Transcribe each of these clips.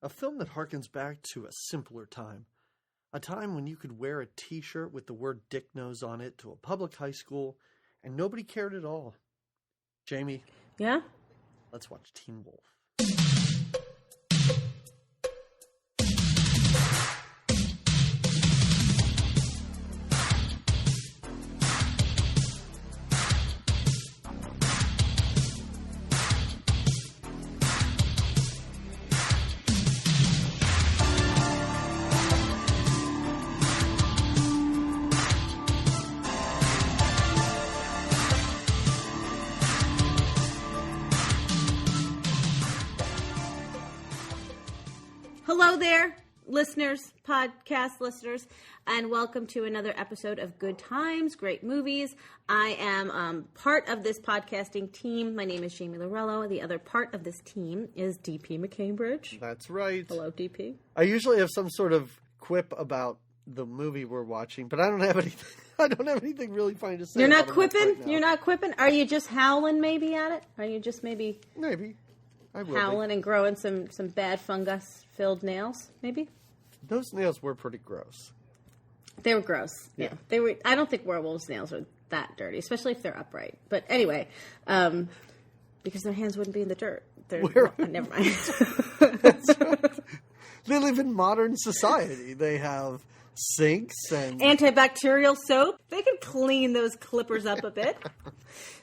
A film that harkens back to a simpler time. A time when you could wear a t-shirt with the word Dick Nose on it to a public high school and nobody cared at all. Jamie? Yeah? Let's watch Teen Wolf. Hello there, listeners, podcast listeners, and welcome to another episode of Good Times, Great Movies. I am part of this podcasting team. My name is Jamie Lorello. The other part of this team is DP McCambridge. That's right. Hello, DP. I usually have some sort of quip about the movie we're watching, but I don't have anything. I don't have anything really funny to say. You're not quipping? You're not quipping? Are you just howling maybe at it? Are you just maybe I will howling and growing some bad fungus-filled nails, maybe? Those nails were pretty gross. They were gross. Yeah. They were. I don't think werewolves' nails are that dirty, especially if they're upright. But anyway, because their hands wouldn't be in the dirt. Never mind. That's right. They live in modern society. They have sinks and antibacterial soap. They can clean those clippers up a bit.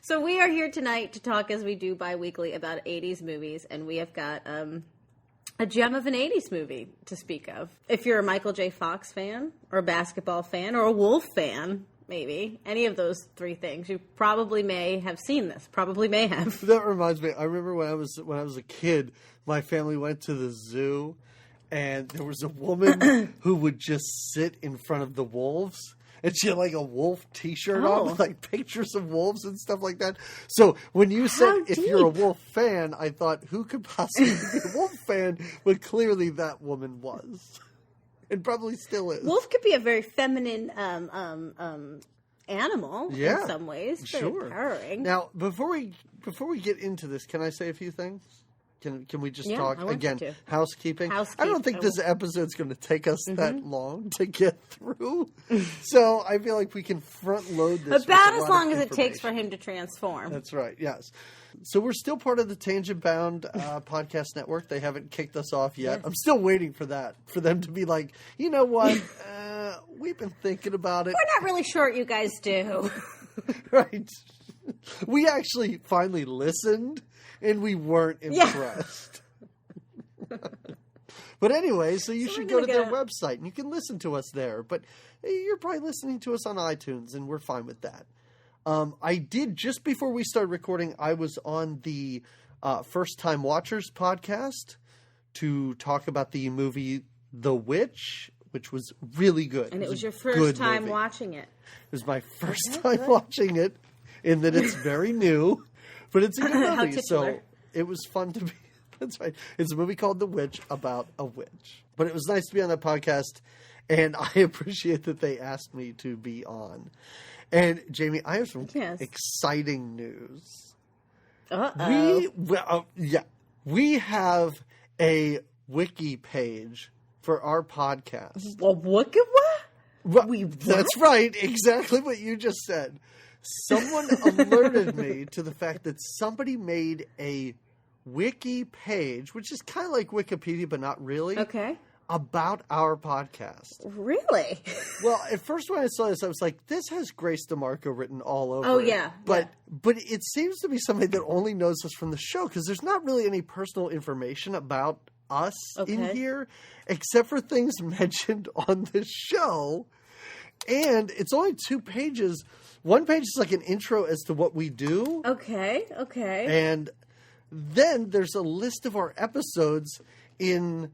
So we are here tonight to talk, as we do bi-weekly, about 80s movies, and we have got a gem of an 80s movie to speak of. If you're a Michael J. Fox fan, or a basketball fan, or a Wolf fan, maybe, any of those three things, you probably may have seen this. Probably may have. That reminds me, I remember when I was a kid, my family went to the zoo, and there was a woman who would just sit in front of the wolves. And she had like a wolf t-shirt on with like pictures of wolves and stuff like that. So when you said if you're a wolf fan, I thought who could possibly be a wolf fan? But clearly that woman was. And probably still is. Wolf could be a very feminine animal in some ways. Very empowering. Now, before we get into this, can I say a few things? Can we just talk again? Housekeeping. I don't think this episode's going to take us that long to get through, so I feel like we can front load this about as long as it takes for him to transform. That's right. Yes. So we're still part of the Tangent Bound podcast network. They haven't kicked us off yet. Yes. I'm still waiting for that, for them to be like, you know what? We've been thinking about it. We're not really sure what you guys do. Right. We actually finally listened. And we weren't impressed. Yeah. But anyway, so you should go to their website and you can listen to us there. But you're probably listening to us on iTunes, and we're fine with that. I did, just before we started recording, I was on the First Time Watchers podcast to talk about the movie The Witch, which was really good. And it was your first time watching it. It was my first time watching it, in that it's very new. But it's a good movie, so it was fun to be. That's right. It's a movie called The Witch about a witch. But it was nice to be on that podcast, and I appreciate that they asked me to be on. And Jamie, I have some exciting news. We have a wiki page for our podcast. A wiki what? That's right. Exactly what you just said. Someone alerted me to the fact that somebody made a wiki page, which is kind of like Wikipedia, but not really. Okay. About our podcast. Really? Well, at first when I saw this, I was like, this has Grace DeMarco written all over it. Yeah. But it seems to be somebody that only knows us from the show, because there's not really any personal information about us in here, except for things mentioned on the show. And it's only 2 pages. One page is like an intro as to what we do. Okay. And then there's a list of our episodes in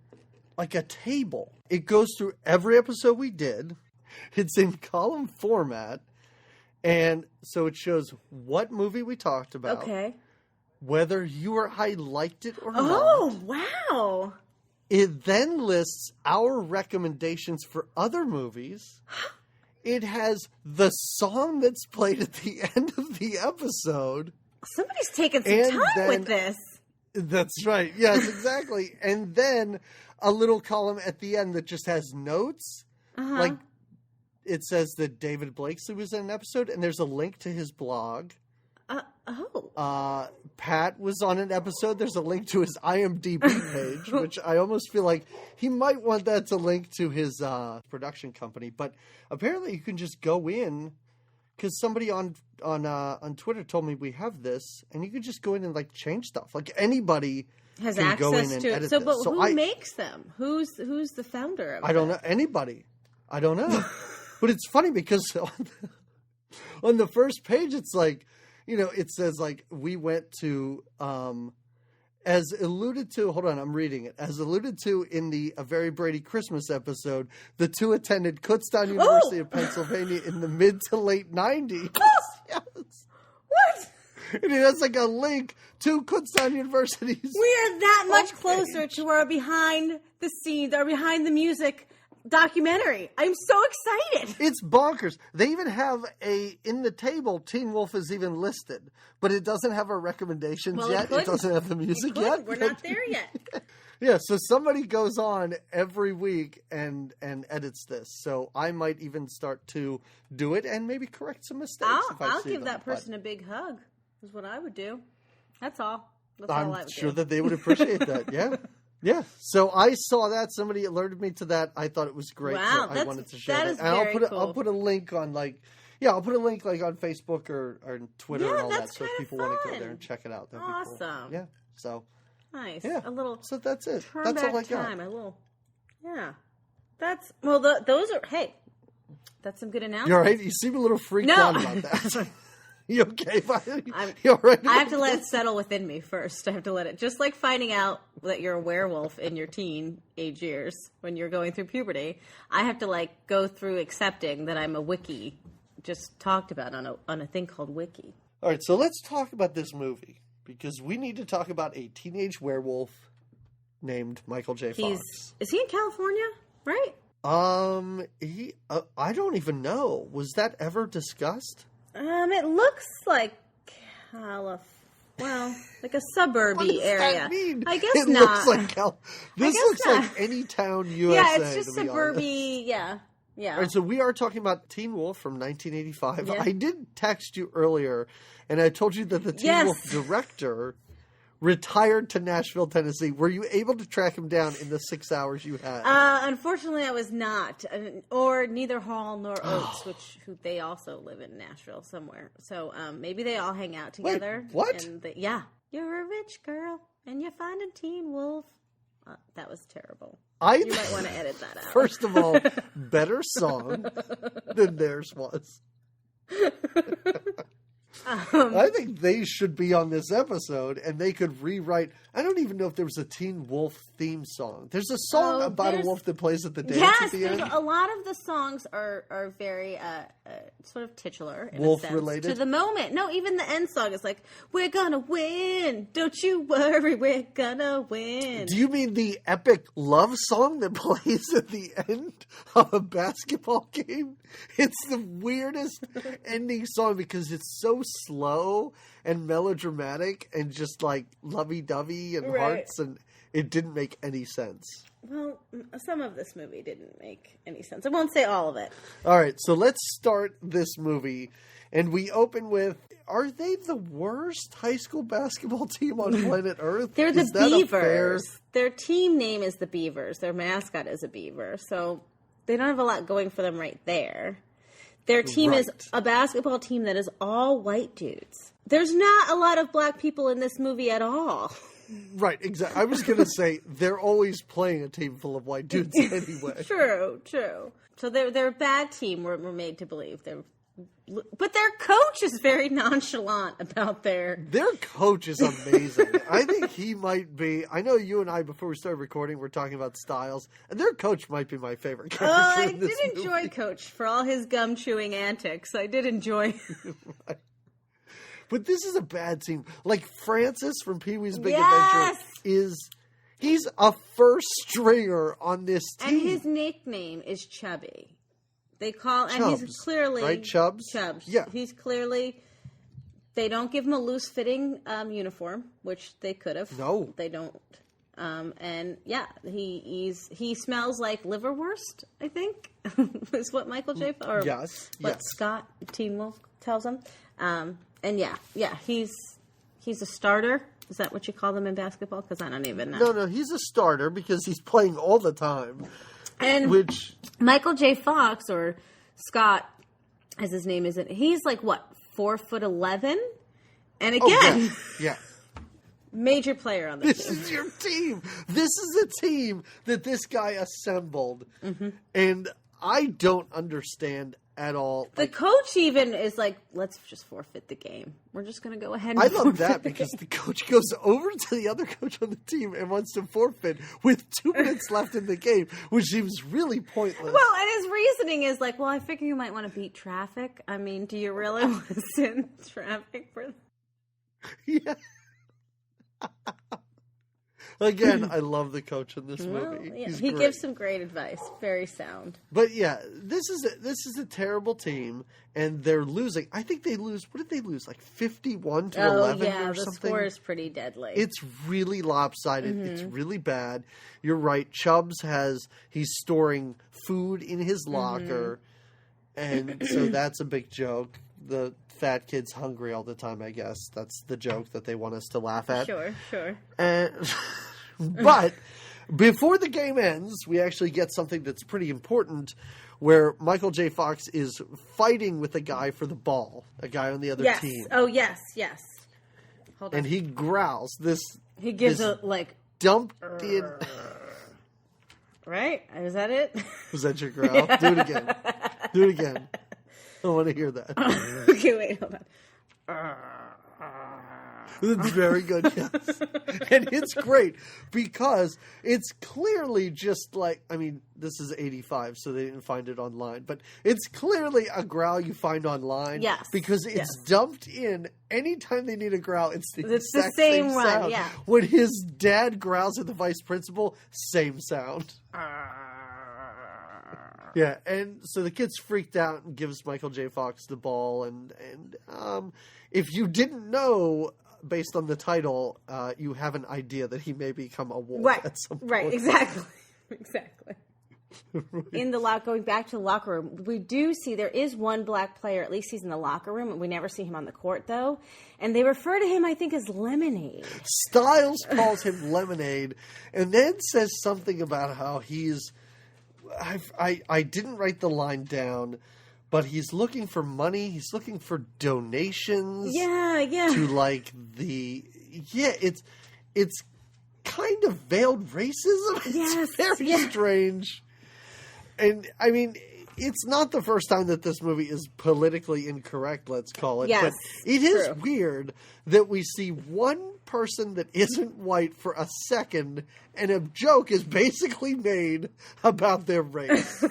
like a table. It goes through every episode we did. It's in column format. And so it shows what movie we talked about. Okay. Whether you or I liked it or not. Oh, wow. It then lists our recommendations for other movies. It has the song that's played at the end of the episode. Somebody's taking some time with this. That's right. Yes, exactly. And then a little column at the end that just has notes. Like, it says that David Blakeslee was in an episode, and there's a link to his blog. Pat was on an episode. There's a link to his IMDb page, which I almost feel like he might want that to link to his production company. But apparently, you can just go in because somebody on Twitter told me we have this, and you can just go in and like change stuff. Like anybody has can access go in and to edit it. So, this. but who makes them? Who's the founder of? I don't know anybody. I don't know. But it's funny because on the first page, it's like, you know, it says like we went to, as alluded to, hold on, I'm reading it. As alluded to in the A Very Brady Christmas episode, the two attended Kutztown University of Pennsylvania in the mid to late 90s. Yes. What? And it has like a link to Kutztown University's. We are that much closer to our behind the scenes, our behind the music documentary. I'm so excited. It's bonkers. They even have in the table, Teen Wolf is even listed, but it doesn't have our recommendations yet. It doesn't have the music yet. We're not there yet. Yeah, so somebody goes on every week and edits this. So I might even start to do it and maybe correct some mistakes. I'll give that person a big hug, is what I would do. That's all. That's all I would do. I'm sure that they would appreciate that, yeah. Yeah, so I saw that. Somebody alerted me to that. I thought it was great. Wow, so I wanted to share that. And I'll put a link on I'll put a link like on Facebook or Twitter and all that, so if people want to go there and check it out. That'd be cool. Yeah, so nice. Yeah, a little. So that's it. Turn That's all I back got. time. A little. Yeah, that's those are. Hey, that's some good announcements. You all right? You seem a little freaked out about that. You okay? You all right? I have to let it settle within me first. I have to let it, just like finding out that you're a werewolf in your teen-age years when you're going through puberty. I have to like go through accepting that I'm a wiki, just talked about on a thing called Wiki. All right, so let's talk about this movie because we need to talk about a teenage werewolf named Michael J. Fox. Is he in California? Right? I don't even know. Was that ever discussed? It looks like like a suburby area. That mean? I guess it not. Looks like this looks like any town USA. Yeah, it's just suburby. Yeah. All right, so we are talking about Teen Wolf from 1985. Yeah. I did text you earlier, and I told you that the Teen Wolf director retired to Nashville, Tennessee. Were you able to track him down in the 6 hours you had? Unfortunately, I was not. Or neither Hall nor Oates, who they also live in Nashville somewhere. So maybe they all hang out together. Wait, what? And you're a rich girl, and you find a Teen Wolf. That was terrible. You might want to edit that out. First of all, better song than theirs was. I think they should be on this episode, and they could rewrite. I don't even know if there was a Teen Wolf theme song. There's a song about a wolf that plays at the dance at the end. Yes, a lot of the songs are very sort of titular in wolf a sense, related to the moment. No, even the end song is like, "We're gonna win, don't you worry, we're gonna win." Do you mean the epic love song that plays at the end of a basketball game? It's the weirdest ending song because it's so slow and melodramatic and just like lovey-dovey and hearts, and it didn't make any sense. Well, some of this movie didn't make any sense. I won't say all of it. All right, so let's start this movie, and we open with, are they the worst high school basketball team on planet Earth? They're the Beavers. Their team name is the Beavers. Their mascot is a beaver, so they don't have a lot going for them right there. Their team is a basketball team that is all white dudes. There's not a lot of black people in this movie at all. Right, exactly. I was going to say, they're always playing a team full of white dudes anyway. True. So they're a bad team, we're made to believe. But their coach is very nonchalant about their coach is amazing. I think he might be. I know you and I, before we started recording, were talking about styles, and their coach might be my favorite character in this movie. Enjoy Coach for all his gum chewing antics. I did enjoy. Right. But this is a bad team. Like Francis from Pee-wee's Big Adventure he's a first stringer on this team, and his nickname is Chubby. They call Chubbs, and he's clearly right? Chubbs. Chubbs. Yeah, he's clearly They don't give him a loose-fitting uniform, which they could have. No. They don't. And yeah, he smells like liverwurst, I think, is what Michael J. or yes, what Scott Teen Wolf tells him. And yeah, he's a starter. Is that what you call them in basketball? Because I don't even know. No, he's a starter because he's playing all the time. And Michael J. Fox, or Scott, as his name isn't, he's like, what, 4'11"? And again, yeah. Major player on the team. This is your team. This is a team that this guy assembled. Mm-hmm. And I don't understand at all. The coach even is like, let's just forfeit the game. We're just going to go ahead and I love that because the coach goes over to the other coach on the team and wants to forfeit with 2 minutes left in the game, which seems really pointless. Well, and his reasoning is like, well, I figure you might want to beat traffic. I mean, do you really want to sit in traffic for that? Yeah. Again, I love the coach in this movie. Well, yeah, he gives some great advice, very sound. But yeah, this is a terrible team, and they're losing. I think they lose. What did they lose? Like 51-11 or something. The score is pretty deadly. It's really lopsided. Mm-hmm. It's really bad. You're right. Chubbs he's storing food in his locker, and so that's a big joke. The fat kid's hungry all the time, I guess. That's the joke that they want us to laugh at. Sure. But before the game ends, we actually get something that's pretty important where Michael J. Fox is fighting with a guy for the ball, a guy on the other team. Oh, yes. Hold on. And he growls. He gives a, like... Dumped in... Right? Is that it? Was that your growl? Yeah. Do it again. I want to hear that. Okay, wait, hold on. It's very good, yes. And it's great because it's clearly just like, I mean, this is 85, so they didn't find it online, but it's clearly a growl you find online. Yes. Because it's dumped in anytime they need a growl. It's the same run, sound. Yeah. When his dad growls at the vice principal, same sound. Yeah, and so the kid's freaked out and gives Michael J. Fox the ball, and if you didn't know, based on the title, you have an idea that he may become a wolf at some point. Right, exactly. Right. Going back to the locker room, we do see there is one black player, at least he's in the locker room, and we never see him on the court, though, and they refer to him, I think, as Lemonade. Styles calls him Lemonade, and then says something about how he's... I didn't write the line down, but he's looking for money. He's looking for donations. Yeah. To like it's kind of veiled racism. It's very strange. And I mean, it's not the first time that this movie is politically incorrect, let's call it. Yes, but it is weird that we see one person that isn't white for a second and a joke is basically made about their race.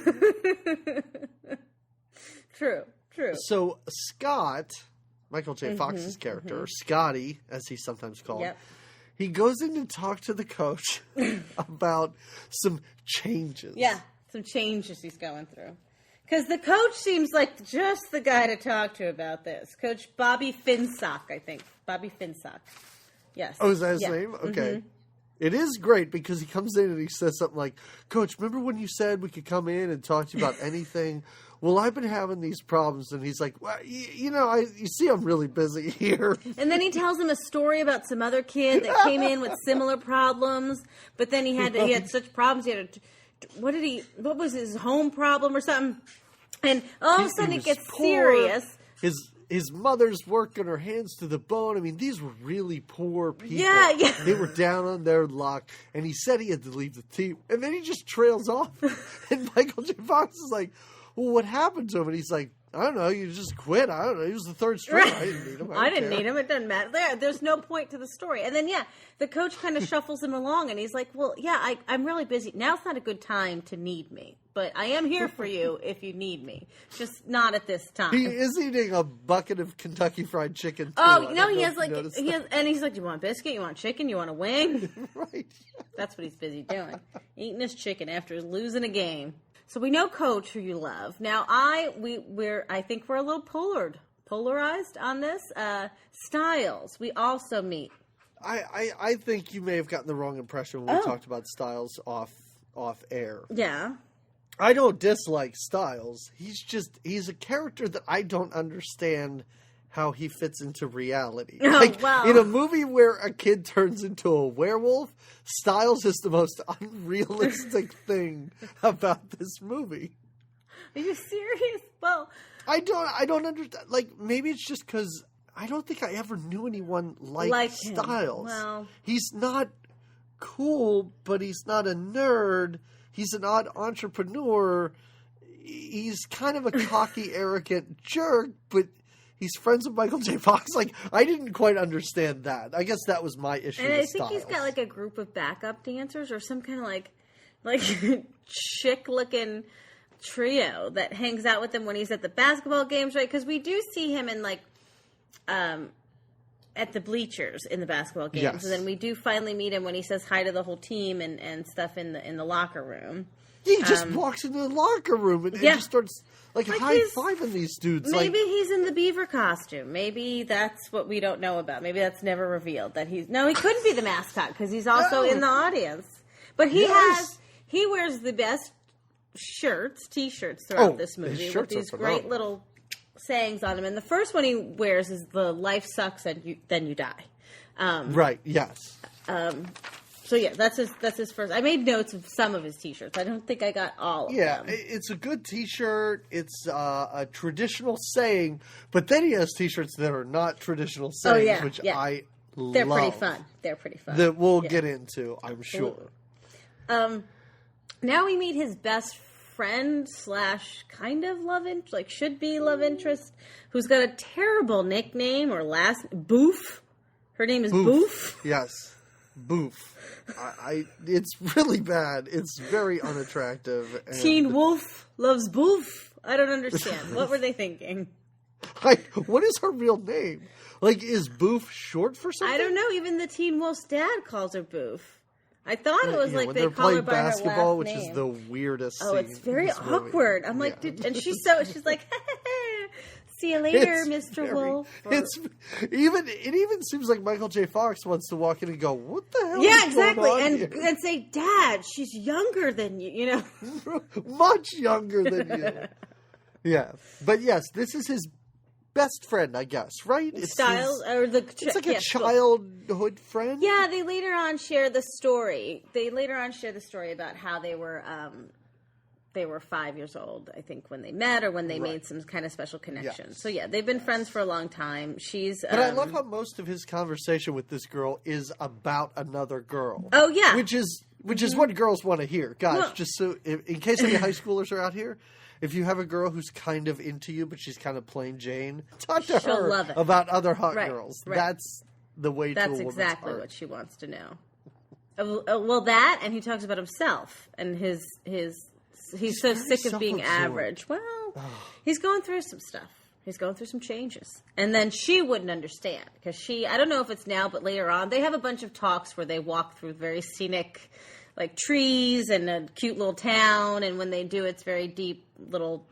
True. So Scott, Michael J. Fox's character, or Scotty, as he's sometimes called, he goes in to talk to the coach about some changes. Yeah, some changes he's going through. Because the coach seems like just the guy to talk to about this. Coach Bobby Finsock, I think. Bobby Finsock. Yes. Oh, is that his name? Okay. Mm-hmm. It is great because he comes in and he says something like, Coach, remember when you said we could come in and talk to you about anything? Well, I've been having these problems. And he's like, well, you see I'm really busy here. And then he tells him a story about some other kid that came in with similar problems. But then he had such problems. He had what was his home problem or something? And all of a sudden it gets serious. His mother's working her hands to the bone. I mean, these were really poor people. Yeah. They were down on their luck. And he said he had to leave the team. And then he just trails off. And Michael J. Fox is like, well, what happened to him? And he's like, I don't know. You just quit. I don't know. He was the third string. I didn't need him. I didn't need him. It doesn't matter. There's no point to the story. And then, the coach kind of shuffles him along. And he's like, well, I'm really busy. Now's not a good time to need me. But I am here for you if you need me. Just not at this time. He is eating a bucket of Kentucky Fried Chicken, too. Oh, and he's like, do you want a biscuit? You want chicken? You want a wing? Right. That's what he's busy doing. Eating his chicken after losing a game. So we know Coach, who you love. Now, I think we're a little polarized on this. Styles, we also meet. I think you may have gotten the wrong impression when we talked about Styles off air. Yeah. I don't dislike Styles. He's a character that I don't understand how he fits into reality. In a movie where a kid turns into a werewolf, Styles is the most unrealistic thing about this movie. Are you serious? Well, I don't understand. Like, maybe it's just because I don't think I ever knew anyone like Styles. Well, he's not cool, but he's not a nerd. He's an odd entrepreneur. He's kind of a cocky, arrogant jerk, but he's friends with Michael J. Fox. Like, I didn't quite understand that. I guess that was my issue with Styles. And I think he's got, like, a group of backup dancers or some kind of, like chick-looking trio that hangs out with him when he's at the basketball games, right? Because we do see him in, like, at the bleachers in the basketball games. Yes. And then we do finally meet him when he says hi to the whole team and stuff in the locker room. Yeah, he just walks into the locker room and just starts like high-fiving these dudes. Maybe he's in the beaver costume. Maybe that's what we don't know about.Maybe that's never revealed. He couldn't be the mascot because he's also in the audience. But he wears the best t-shirts throughout this movie with these great little sayings on him. And the first one he wears is the "Life sucks and then you die." Right. Yes. So yeah, that's his first. I made notes of some of his T-shirts. I don't think I got all of them. Yeah, it's a good T-shirt. It's a traditional saying, but then he has T-shirts that are not traditional sayings, which I love. They're pretty fun. That we'll get into, I'm sure. Now we meet his best friend / kind of love interest, like should be love interest, who's got a terrible nickname or last Boof. Her name is Boof. Yes, Boof. It's really bad. It's very unattractive. And Teen Wolf loves Boof. I don't understand. What were they thinking? What is her real name? Like, is Boof short for something? I don't know. Even the Teen Wolf's dad calls her Boof. I thought it was like they call her by basketball, her last which name. is the weirdest. Oh, it's very awkward. I'm like, and she's like, see you later, Mr. Wolf. It even seems like Michael J. Fox wants to walk in and go, "What the hell?" Yeah, exactly, and say, "Dad, she's younger than you." You know, much younger than you. Yeah, but yes, this is his best friend, I guess, right? It's like a childhood friend. Yeah, they later on share the story. About how they were 5 years old, I think, when they met or when they made some kind of special connection. Yes. So yeah, they've been friends for a long time. But I love how most of his conversation with this girl is about another girl. Oh yeah, which is what girls want to hear, guys. Just so in case any high schoolers are out here. If you have a girl who's kind of into you, but she's kind of plain Jane, talk to her about other hot girls. Right. That's the way to a woman's exactly heart. What she wants to know. Well, that, and he talks about himself and his he's so sick of being average. Well, he's going through some stuff. He's going through some changes. And then she wouldn't understand because I don't know if it's now, but later on, they have a bunch of talks where they walk through very scenic like trees and a cute little town, and when they do, it's very deep little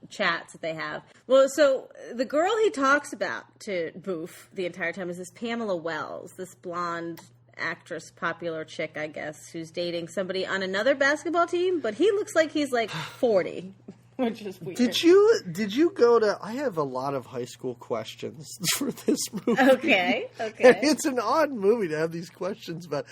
chats that they have. Well, so the girl he talks about to Boof the entire time is this Pamela Wells, this blonde actress, popular chick, I guess, who's dating somebody on another basketball team, but he looks like he's like 40, which is weird. Did you go to? I have a lot of high school questions for this movie. Okay. And it's an odd movie to have these questions about.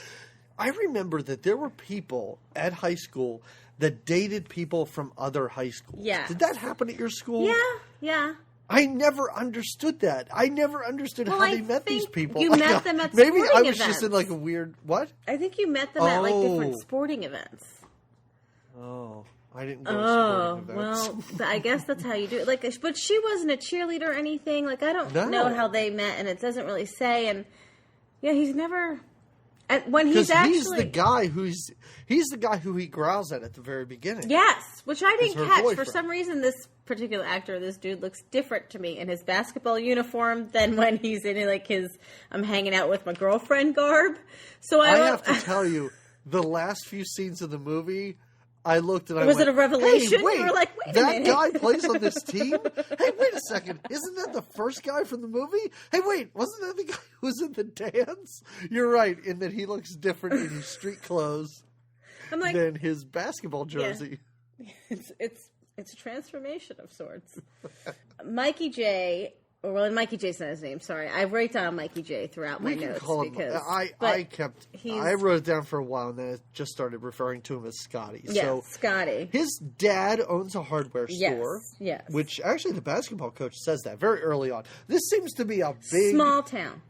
I remember that there were people at high school that dated people from other high schools. Yeah. Did that happen at your school? Yeah. I never understood that. I never understood how they met these people. You met them at sporting events. Maybe I was just in like a weird... What? I think you met them at like different sporting events. Oh, I didn't go to sporting events. Well, I guess that's how you do it. Like, but she wasn't a cheerleader or anything. Like, I don't know how they met, and it doesn't really say. And yeah, he's never... When he's the guy who he growls at the very beginning. Yes, which I didn't catch. Boyfriend. For some reason, this particular actor, this dude, looks different to me in his basketball uniform than when he's in like his "I'm hanging out with my girlfriend" garb. So I have to tell you, the last few scenes of the movie, I looked and I Was went, it a revelation? Hey, wait, You were like, wait a that minute. guy plays on this team? Hey, wait a second. Isn't that the first guy from the movie? Hey, wait, wasn't that the guy who was in the dance? You're right, in that he looks different in his street clothes I'm like, than his basketball jersey. it's a transformation of sorts. Mikey J. Well, Mikey J's not his name. Sorry, I wrote down Mikey J throughout my notes because I wrote it down for a while and then I just started referring to him as Scotty. Yeah, so Scotty. His dad owns a hardware store. Yes. Which actually the basketball coach says that very early on. This seems to be a big small town.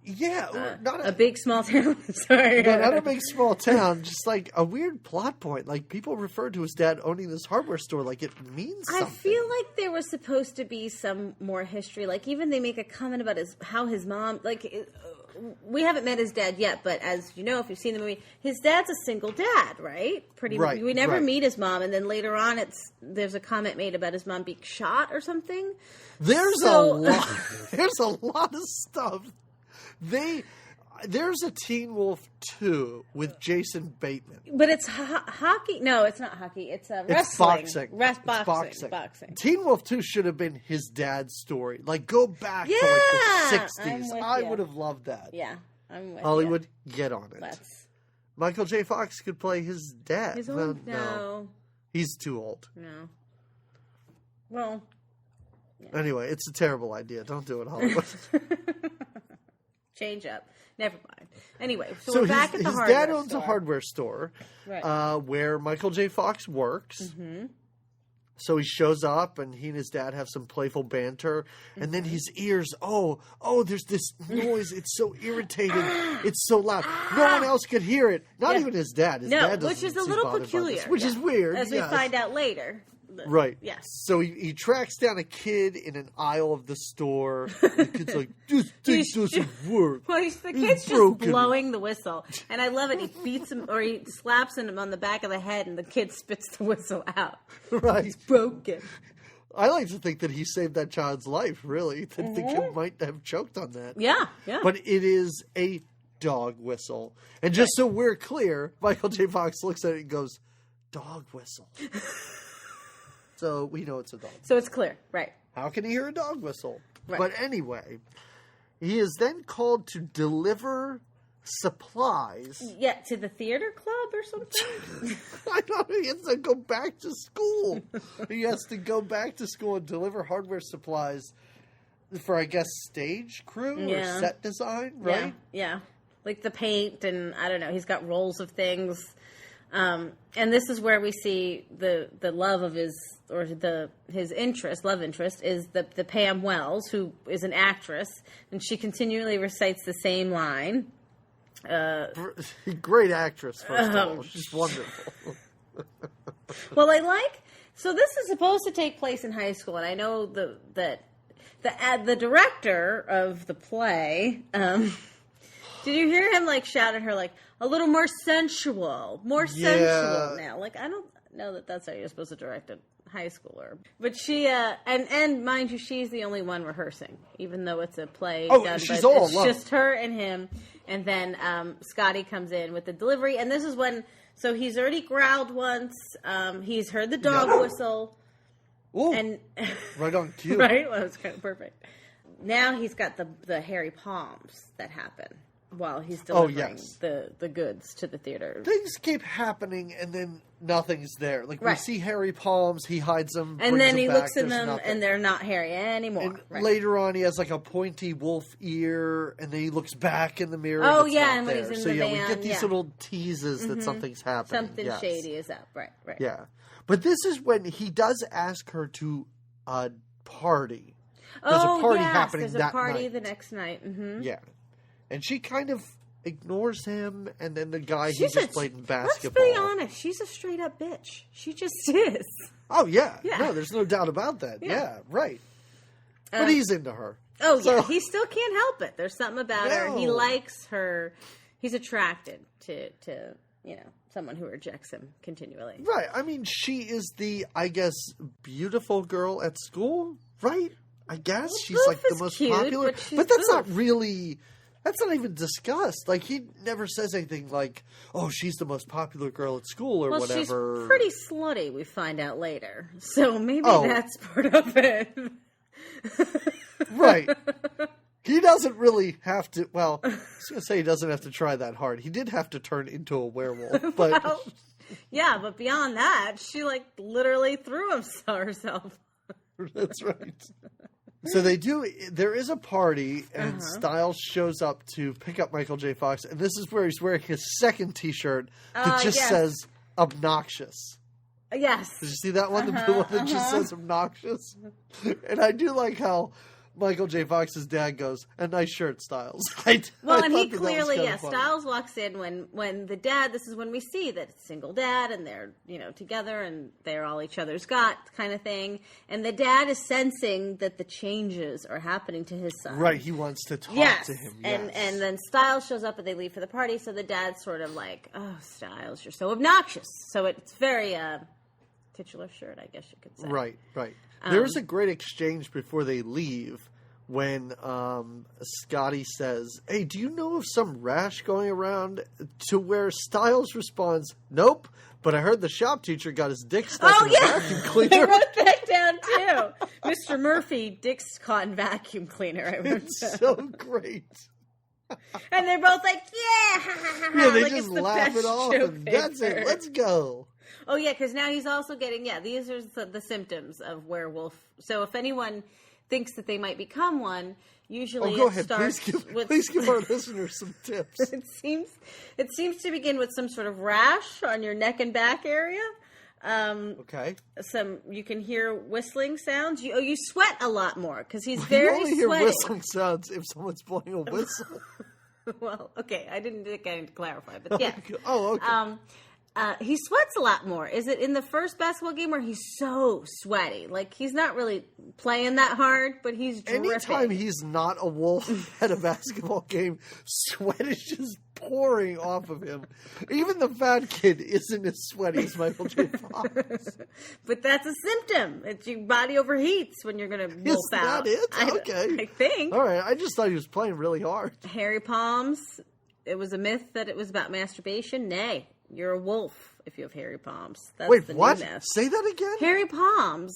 Yeah, not a big small town. Sorry, no, not a big small town. Just like a weird plot point. Like people refer to his dad owning this hardware store like it means something. I feel like there was supposed to be some more history. Like even they make a comment about how his mom. Like we haven't met his dad yet, but as you know, if you've seen the movie, his dad's a single dad, right? Pretty much. We never meet his mom, and then later on, there's a comment made about his mom being shot or something. There's a lot of stuff. There's a Teen Wolf 2 with Jason Bateman. But it's hockey. No, it's not hockey. It's wrestling. It's boxing. Teen Wolf 2 should have been his dad's story. Like, go back to the 60s. I would have loved that. Yeah, I'm with Hollywood, get on it. Let's. Michael J. Fox could play his dad. His old? No. He's too old. No. Well. Yeah. Anyway, it's a terrible idea. Don't do it, Hollywood. Change up. Never mind. Anyway, so we're back at the hardware store. His dad owns a hardware store where Michael J. Fox works. Mm-hmm. So he shows up, and he and his dad have some playful banter. And then his ears, there's this noise. It's so irritating. It's so loud. No one else could hear it. Not even his dad. His dad which is a little peculiar. Which is weird. As we find out later. Right. Yes. So he tracks down a kid in an aisle of the store. The kid's like, this thing doesn't work. Well, the kid's just blowing the whistle. And I love it. He beats him, or he slaps him on the back of the head, and the kid spits the whistle out. Right. It's broken. I like to think that he saved that child's life, really. That the kid might have choked on that. Yeah, yeah. But it is a dog whistle. And just so we're clear, Michael J. Fox looks at it and goes, dog whistle. So we know it's a dog. So it's clear, right. How can he hear a dog whistle? Right. But anyway, he is then called to deliver supplies. Yeah, to the theater club or something? I know, he has to go back to school. He has to go back to school and deliver hardware supplies for, I guess, stage crew or set design, right? Yeah. Like the paint and, I don't know, he's got rolls of things. And this is where we see the love of his love interest is the Pam Wells, who is an actress, and she continually recites the same line. Great actress, first of all. She's wonderful. Well, so this is supposed to take place in high school, and I know that the director of the play, did you hear him shout at her a little more sensual now? I don't know that that's how you're supposed to direct a high schooler. But she, and mind you, she's the only one rehearsing, even though it's a play. She's all alone. It's just her and him. And then Scotty comes in with the delivery. And this is when, so he's already growled once. He's heard the dog whistle. Ooh, and right on cue. Right? Well, it's kind of perfect. Now he's got the hairy palms that happen while he's delivering the goods to the theater. Things keep happening, and then nothing's there. We see hairy palms, he hides them, and then he looks in them, and they're not hairy anymore. And later on, he has a pointy wolf ear, and then he looks back in the mirror. Oh, and and when he's in the van, we get these little teases that something's happening. Something shady is up, right? Yeah, but this is when he does ask her to a party. There's a party happening that night. There's a party the next night. Mm-hmm. Yeah. And she kind of ignores him, and then the guy he just played in basketball. Let's be honest, she's a straight up bitch. She just is. Oh, yeah. No, there's no doubt about that. Yeah, right. But he's into her. Oh, yeah. He still can't help it. There's something about her. He likes her. He's attracted to someone who rejects him continually. Right. I mean, she is the, I guess, beautiful girl at school, right? I guess she's the most cute, popular. But that's not really That's not even discussed. Like, he never says anything like, oh, she's the most popular girl at school or whatever. She's pretty slutty, we find out later. So maybe that's part of it. Right. He doesn't really have to, well, I was going to say he doesn't have to try that hard. He did have to turn into a werewolf, but... Well, yeah, but beyond that, she, like, literally threw herself. That's right. So there is a party, and Styles shows up to pick up Michael J. Fox, and this is where he's wearing his second t-shirt that just says obnoxious. Yes. Did you see that one? The one that just says obnoxious? And I do like how Michael J. Fox's dad goes, "A nice shirt, Styles." And he clearly, Styles walks in when the dad, this is when we see that it's single dad and they're, together and they're all each other's got kind of thing. And the dad is sensing that the changes are happening to his son. Right, he wants to talk to him. Yes. And then Styles shows up and they leave for the party. So the dad's sort of like, oh, Styles, you're so obnoxious. So it's very titular shirt, I guess you could say. Right. There is a great exchange before they leave when Scotty says, hey, do you know of some rash going around? To where Styles responds, nope, but I heard the shop teacher got his dick stuck in a vacuum cleaner. I wrote that down too. Mr. Murphy, Dick's cotton vacuum cleaner. It's so great. And they're both like, yeah, they just laugh it off and that's it. Let's go. Oh, yeah, because now he's also getting, these are the symptoms of werewolf. So if anyone thinks that they might become one, usually go ahead. Starts please give our listeners some tips. It seems to begin with some sort of rash on your neck and back area. Okay. You can hear whistling sounds. You sweat a lot more because he's very You only hear sweaty. whistling sounds if someone's blowing a whistle. Well, okay, I didn't think I need to clarify, but yeah. Oh, okay. He sweats a lot more. Is it in the first basketball game where he's so sweaty? Like, he's not really playing that hard, but he's dripping. Anytime he's not a wolf at a basketball game, sweat is just pouring off of him. Even the fat kid isn't as sweaty as Michael J. Fox. But that's a symptom. It's your body overheats when you're going to wolf out. Is that it? Okay. I think. All right. I just thought he was playing really hard. Hairy palms. It was a myth that it was about masturbation. Nay. You're a wolf if you have hairy palms. That's Wait, the what? New myth. Say that again? Hairy palms.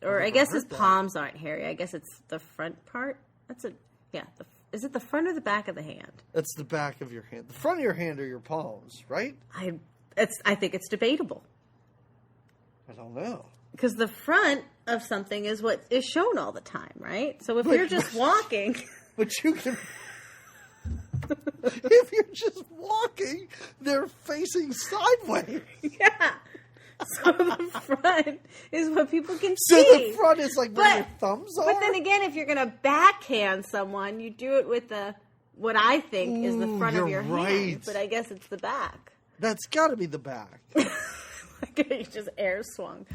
Or I guess his palms aren't hairy. I guess it's the front part. Is it the front or the back of the hand? That's the back of your hand. The front of your hand are your palms, right? I think it's debatable. I don't know. Because the front of something is what is shown all the time, right? So if you're just walking... But you can... If you're just walking, they're facing sideways. Yeah. So the front is what people can see. So the front is like where your thumbs are? But then again, if you're going to backhand someone, you do it with what I think is the front of your hand. But I guess it's the back. That's got to be the back. You just air swung.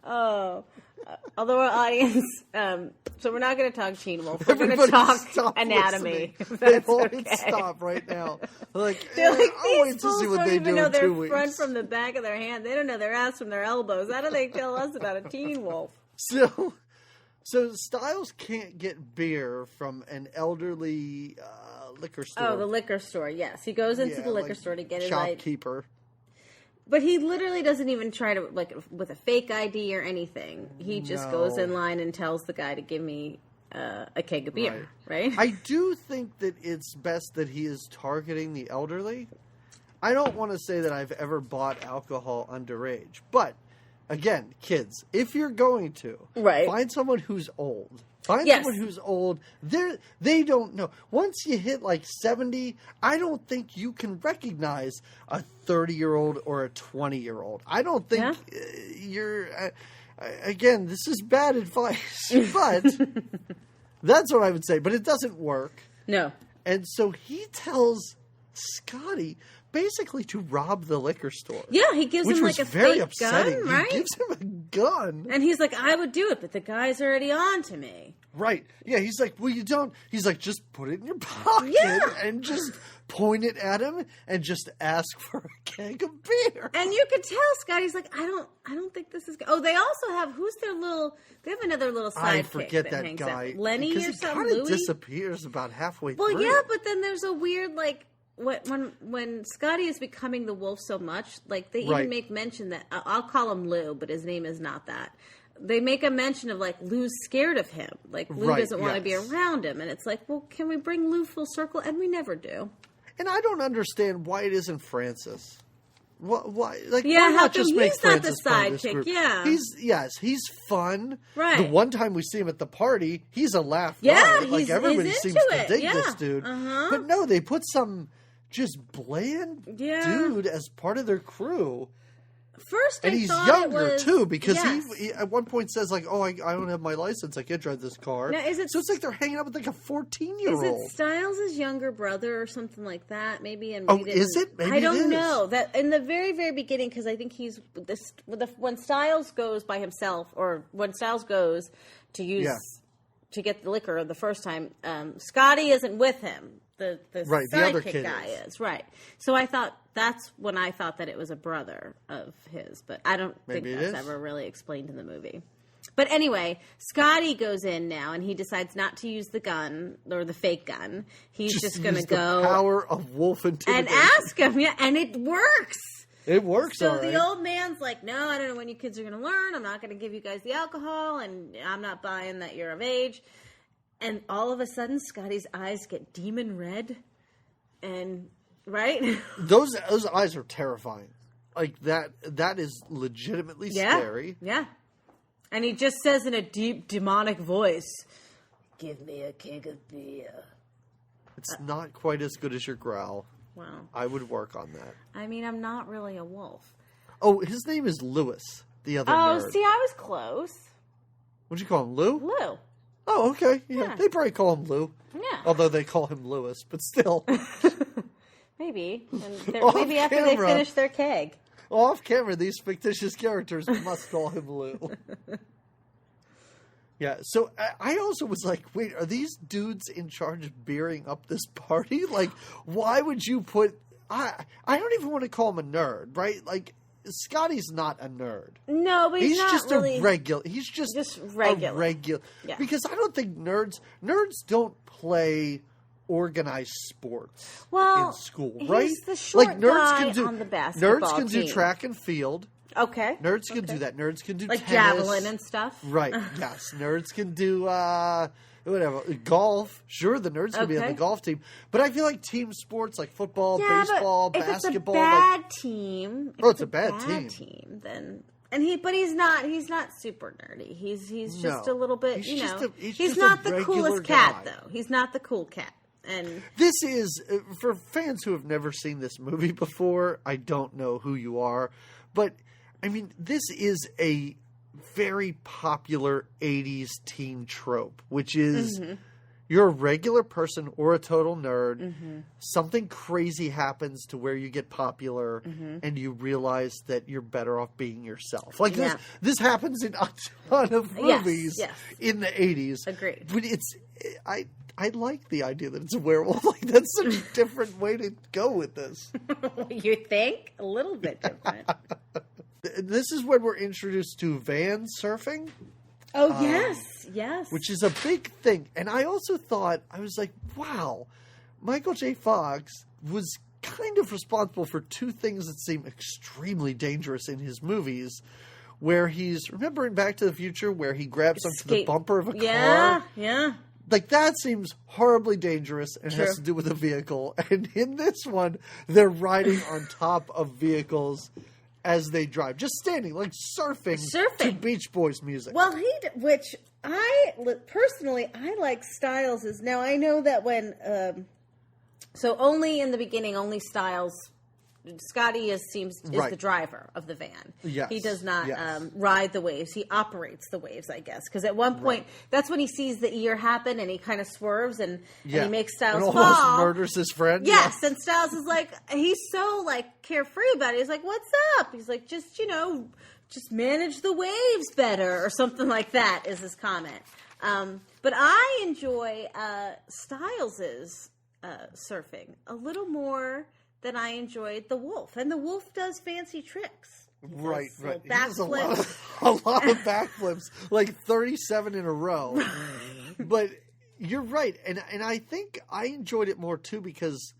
Oh. Although our audience, so we're not going to talk Teen Wolf. We're going to talk anatomy. They've all stop right now. I'll wait to see what they do in 2 weeks. They don't know their front from the back of their hand. They don't know their ass from their elbows. How do they tell us about a Teen Wolf? So Styles can't get beer from an elderly liquor store. Oh, the liquor store. Yes, he goes into the liquor store to get his shopkeeper. But he literally doesn't even try to, with a fake ID or anything. He just goes in line and tells the guy to give me a keg of beer, right? I do think that it's best that he is targeting the elderly. I don't want to say that I've ever bought alcohol underage. But, again, kids, if you're going to, find someone who's old. Find someone who's old. They don't know. Once you hit 70, I don't think you can recognize a 30-year-old or a 20-year-old. I don't think you're... again, this is bad advice, but that's what I would say. But it doesn't work. No. And so he tells Scotty basically to rob the liquor store. Yeah, he gives him a very fake upsetting. gun, right? He gives him a gun. And he's like, I would do it, but the guy's already on to me. Right. Yeah, he's like, well, you don't. He's like, just put it in your pocket and just point it at him and just ask for a keg of beer. And you could tell Scotty's like, I don't think this is good. Oh, they also have, they have another little sidekick. I forget that hangs guy. out. Lenny or something, Louis? Louis? Disappears about halfway well, through. yeah, but then there's a weird, like, when Scotty is becoming the wolf so much, like, they even make mention that, I'll call him Lou, but his name is not that. They make a mention of, like, Lou's scared of him. Like, Lou doesn't want to be around him. And it's like, well, can we bring Lou full circle? And we never do. And I don't understand why it isn't Francis. Why? Like, yeah, why not just make Francis not the sidekick? Yeah, he's fun. Right. The one time we see him at the party, he's a laugh. Yeah, like everybody seems to dig yeah. this dude. But no, they put some just bland dude as part of their crew. First, and he's younger too, because he at one point says like, "Oh, I don't have my license. I can't drive this car." Now, so it's like they're hanging out with like a 14-year-old. Is it Stiles' younger brother or something like that? Maybe. And is it? Maybe I don't know. That in the very, very beginning, because I think he's when Stiles goes by himself, or when Stiles goes to use to get the liquor the first time, Scotty isn't with him. The sidekick guy is right. So that's when I thought that it was a brother of his, but I don't think that's ever really explained in the movie. But anyway, Scotty goes in now and he decides not to use the gun or the fake gun. He's just going to go the power of wolf intimidation and ask him. Yeah, and it works. It works. So the old man's like, "No, I don't know when you kids are going to learn. I'm not going to give you guys the alcohol, and I'm not buying that you're of age." And all of a sudden, Scotty's eyes get demon red, and those eyes are terrifying. Like that is legitimately scary. Yeah, and he just says in a deep demonic voice, "Give me a keg of beer." It's not quite as good as your growl. Well, I would work on that. I mean, I'm not really a wolf. Oh, his name is Louis. The other nerd. Oh, see, I was close. What'd you call him, Lou? Lou. Oh, okay. Yeah. They probably call him Lou. Yeah. Although they call him Louis, but still. Maybe. And maybe after they finish their keg. Off camera, these fictitious characters must call him Lou. Yeah, so I also was like, wait, are these dudes in charge of beering up this party? Like, why would you put... I don't even want to call him a nerd, right? Like, Scotty's not a nerd. No, but he's not just really... a regular. He's just regular. A regular. Yeah. Because I don't think nerds don't play organized sports in school, right? He's the short like nerds guy can do on the basketball nerds can team. do track and field. Okay. Nerds can do that. Nerds can do like tennis. javelin and stuff. Right. Yes. Nerds can do whatever. Golf. Sure, the nerds can be on the golf team. But I feel like team sports like football, baseball, basketball. If it's a bad team. It's a bad team. Then but he's not super nerdy. He's just a little bit, he's not the coolest cat though. He's not the cool cat. And this is for fans who have never seen this movie before. I don't know who you are, but I mean, this is a very popular 80s teen trope, which is you're a regular person or a total nerd. Something crazy happens to where you get popular and you realize that you're better off being yourself. Like this happens in a ton of movies in the 80s. Agreed. But I like the idea that it's a werewolf. Like, that's such a different way to go with this. You think? A little bit different. This is when we're introduced to van surfing. Oh, yes. Which is a big thing. And I also thought, I was like, wow, Michael J. Fox was kind of responsible for two things that seem extremely dangerous in his movies. Where remember in Back to the Future, where he grabs onto the bumper of a car? Yeah. Like, that seems horribly dangerous and has to do with a vehicle. And in this one, they're riding on top of vehicles as they drive. Just standing, like surfing to Beach Boys music. Well, which I like Stiles'. Now, I know that when... so only in the beginning, only Stiles... Scotty is the driver of the van. Yes. He does not ride the waves. He operates the waves, I guess. Because at one point, that's when he sees the ear happen and he kind of swerves and he makes Stiles and fall. Almost murders his friend. Yes, and Stiles is like, he's so like carefree about it. He's like, "What's up?" He's like, just manage the waves better or something like that is his comment. But I enjoy Styles's surfing a little more than I enjoyed the Wolf. And the Wolf does fancy tricks. Right. He does a Backflips. lot of backflips, like 37 in a row. But you're right, and I think I enjoyed it more too because,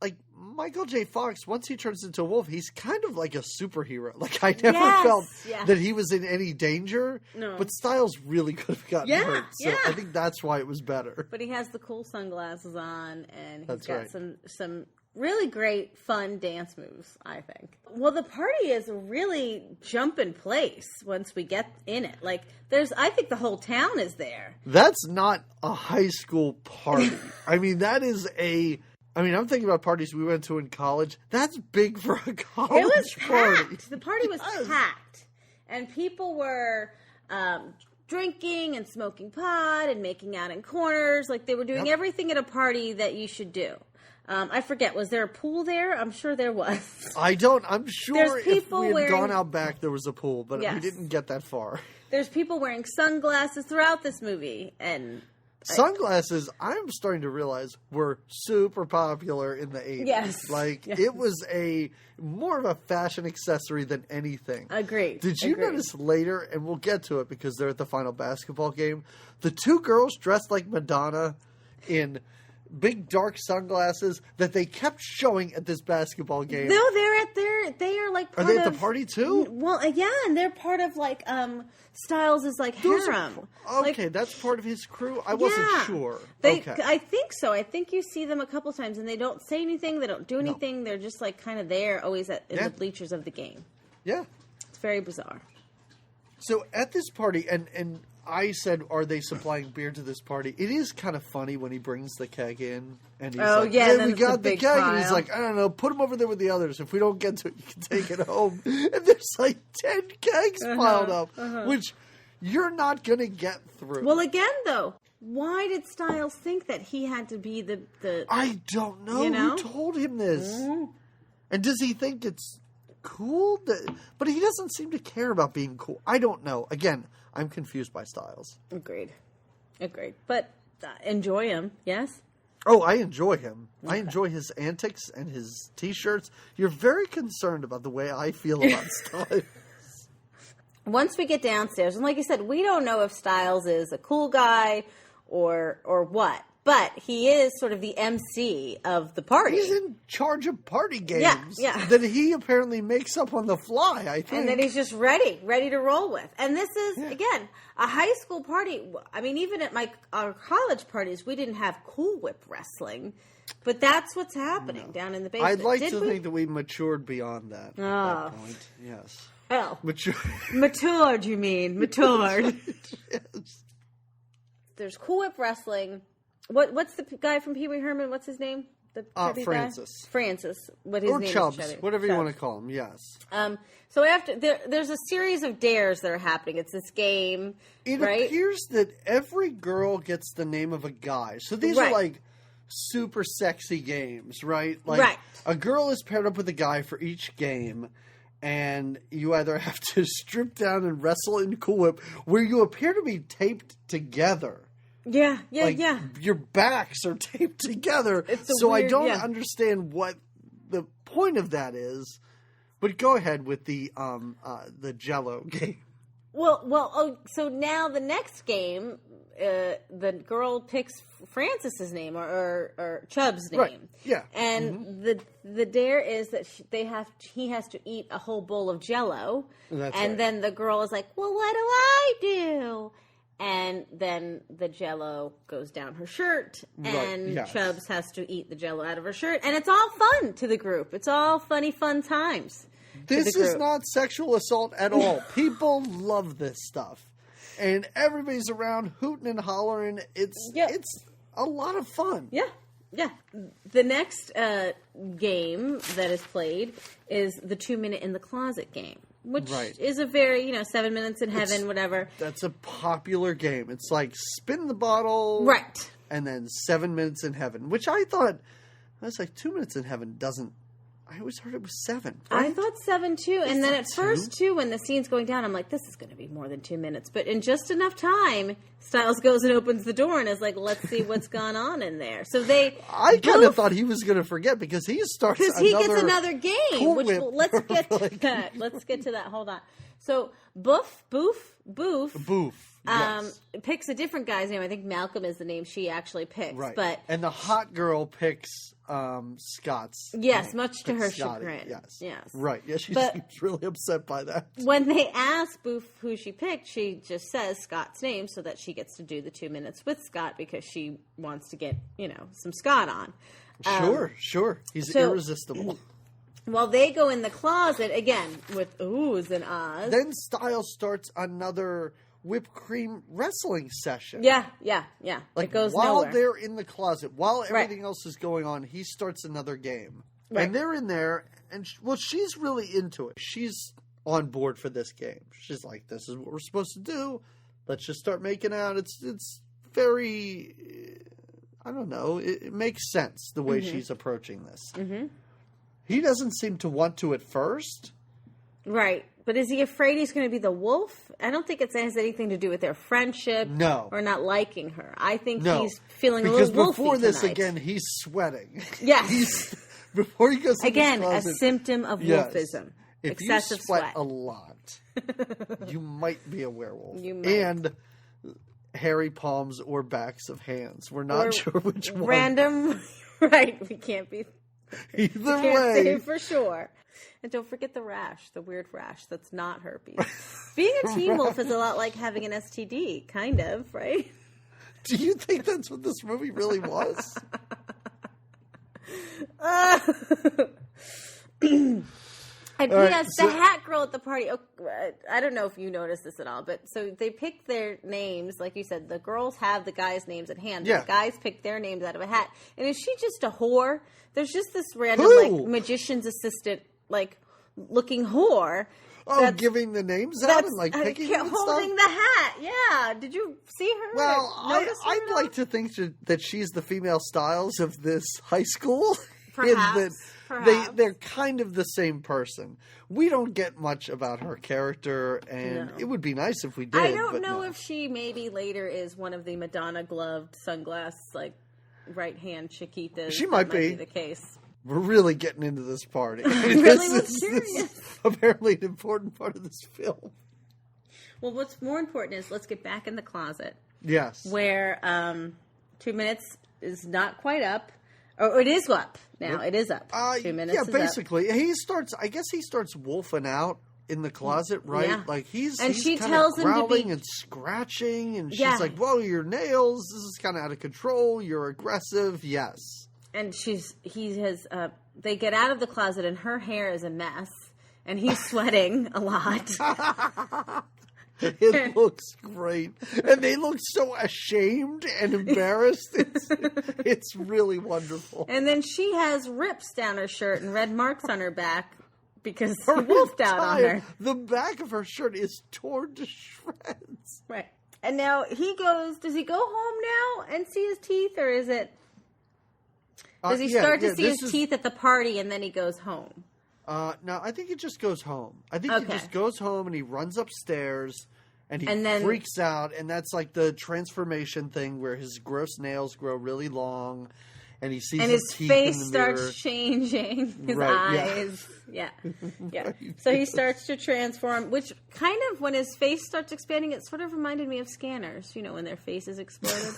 like, Michael J. Fox, once he turns into a wolf, he's kind of like a superhero. Like, I never felt that he was in any danger, but Styles really could have gotten hurt. So I think that's why it was better. But he has the cool sunglasses on, and he's got some really great, fun dance moves, I think. Well, the party is a really jumping place once we get in it. Like, I think the whole town is there. That's not a high school party. I mean, I'm thinking about parties we went to in college. That's big for a college It was party. packed. The party was packed. And people were drinking and smoking pot and making out in corners. Like, they were doing everything at a party that you should do. I forget, was there a pool there? I'm sure there was. I'm sure if we had gone out back, there was a pool, but we didn't get that far. There's people wearing sunglasses throughout this movie. And sunglasses, I'm starting to realize, were super popular in the 80s. Yes. It was more of a fashion accessory than anything. Agreed. Did you notice later, and we'll get to it because they're at the final basketball game, the two girls dressed like Madonna in big dark sunglasses that they kept showing at this basketball game? No, they are like part Are they at the party too? Well, yeah, and they're part of like Styles is like harem. Okay, that's part of his crew? I wasn't sure. I think so. I think you see them a couple times and they don't say anything, they don't do anything, they're just like kind of there always in the bleachers of the game. Yeah. It's very bizarre. So at this party, and I said, are they supplying beer to this party? It is kind of funny when he brings the keg in. And he's like, hey, we got the keg. Pile. And he's like, I don't know, put them over there with the others. If we don't get to it, you can take it home. And there's like 10 kegs piled up, which you're not going to get through. Well, again, though, why did Styles think that he had to be the I don't know. Who told him this? Mm-hmm. And does he think it's cool? But he doesn't seem to care about being cool. I don't know. Again, I'm confused by Styles. Agreed. But enjoy him, yes? Oh, I enjoy him. Okay. I enjoy his antics and his T-shirts. You're very concerned about the way I feel about Styles. Once we get downstairs, and like you said, we don't know if Styles is a cool guy or what. But he is sort of the MC of the party. He's in charge of party games that he apparently makes up on the fly, I think. And that he's just ready to roll with. And this is, again, a high school party. I mean, even at our college parties, we didn't have Cool Whip wrestling. But that's what's happening down in the basement. I'd like to think that we matured beyond that at that point. Yes. Hell. Matured, you mean. Matured. Yes. There's Cool Whip wrestling. What's the guy from Pee Wee Herman? What's his name? The Francis. Guy? Francis. What his name Chubbs, is? whatever you want to call him. Yes. So after there's a series of dares that are happening. It's this game. It appears that every girl gets the name of a guy. So these are like super sexy games, right? Like a girl is paired up with a guy for each game. And you either have to strip down and wrestle in Cool Whip, where you appear to be taped together. Yeah. Your backs are taped together, so I don't understand what the point of that is. But go ahead with the Jell-O game. Well. So now the next game, the girl picks Francis's name or Chubb's name. Right. Yeah. And the dare is that he has to eat a whole bowl of Jell-O. And then the girl is like, well, what do I do? And then the Jell-O goes down her shirt, and Chubbs has to eat the Jell-O out of her shirt, and it's all fun to the group. It's all funny, fun times. This is not sexual assault at all. People love this stuff, and everybody's around hooting and hollering. It's a lot of fun. Yeah. The next game that is played is the 2 minute in the closet game. Which is a very, 7 minutes in heaven, whatever. That's a popular game. It's like spin the bottle. Right. And then 7 minutes in heaven, which I thought, I was like, 2 minutes in heaven doesn't, I always heard it was 7. I Right? thought 7 too. And then at first too, when the scene's going down, I'm like, this is going to be more than 2 minutes. But in just enough time, Stiles goes and opens the door and is like, let's see what's gone on in there. So I kind of thought he was going to forget because he starts because he gets another game. Which let's get to that. Let's get to that. Hold on. So Boof. Yes. Picks a different guy's name. I think Malcolm is the name she actually picks. Right. But and the hot girl picks Scott's yes, name. much to her Scotty. chagrin. Yes. Right. Yeah, she But seems really upset by that. when they ask Boof who she picked, she just says Scott's name so that she gets to do the 2 minutes with Scott because she wants to get, some Scott on. Sure. He's irresistible. While they go in the closet, again, with oohs and ahs. Then Stiles starts another whipped cream wrestling session. Yeah. Like, it goes while nowhere. they're in the closet, while everything else is going on, he starts another game. Right. And they're in there, and she's really into it. She's on board for this game. She's like, this is what we're supposed to do. Let's just start making out. It's very, I don't know, it makes sense the way she's approaching this. Mm-hmm. He doesn't seem to want to at first. Right. But is he afraid he's going to be the wolf? I don't think it has anything to do with their friendship. No. Or not liking her. I think he's feeling a little wolfy because before this, tonight. Again, he's sweating. Yes. Before he goes to again, this closet, a symptom of wolfism. If excessive you sweat a lot, you might be a werewolf. You might. And hairy palms or backs of hands. We're not sure which one. Random. Right. We can't be... Either way. Can't say for sure. And don't forget the rash, the weird rash that's not herpes. Being a teen wolf is a lot like having an STD, kind of, right? Do you think that's what this movie really was? And yes, the hat girl at the party. I don't know if you noticed this at all, but so they pick their names, like you said. The girls have the guys' names at hand. Yeah. The guys pick their names out of a hat. And is she just a whore? There's just this random like magician's assistant, like looking whore. Oh, giving the names out and like picking them and holding the hat. Yeah. Did you see her? Well, I'd like to think that she's the female Stiles of this high school. Perhaps. They're kind of the same person. We don't get much about her character, and it would be nice if we did. I don't know if she maybe later is one of the Madonna gloved sunglass, like right hand Chiquitas. She might be the case. We're really getting into this party. Really was curious. This is apparently an important part of this film. Well, what's more important is let's get back in the closet. Yes. Where 2 minutes is not quite up. Or it is up now. It is up. 2 minutes. Yeah, basically, I guess he starts wolfing out in the closet, right? Yeah. Like he's she kind tells of him growling to be... and scratching, and she's like, "Whoa, your nails! This is kind of out of control. You're aggressive." Yes. And they get out of the closet, and her hair is a mess, and he's sweating a lot. It looks great. And they look so ashamed and embarrassed. It's really wonderful. And then she has rips down her shirt and red marks on her back because he wolfed out on her. The back of her shirt is torn to shreds. Right. And now does he go home now and see his teeth, or is it... Does he start to see his teeth at the party and then he goes home? No, I think he just goes home. I think he just goes home and he runs upstairs and then freaks out. And that's like the transformation thing where his gross nails grow really long and he sees his teeth face in the mirror. starts changing. His eyes. Yeah. Right. So he starts to transform, which kind of, when his face starts expanding, it sort of reminded me of Scanners, when their faces exploded.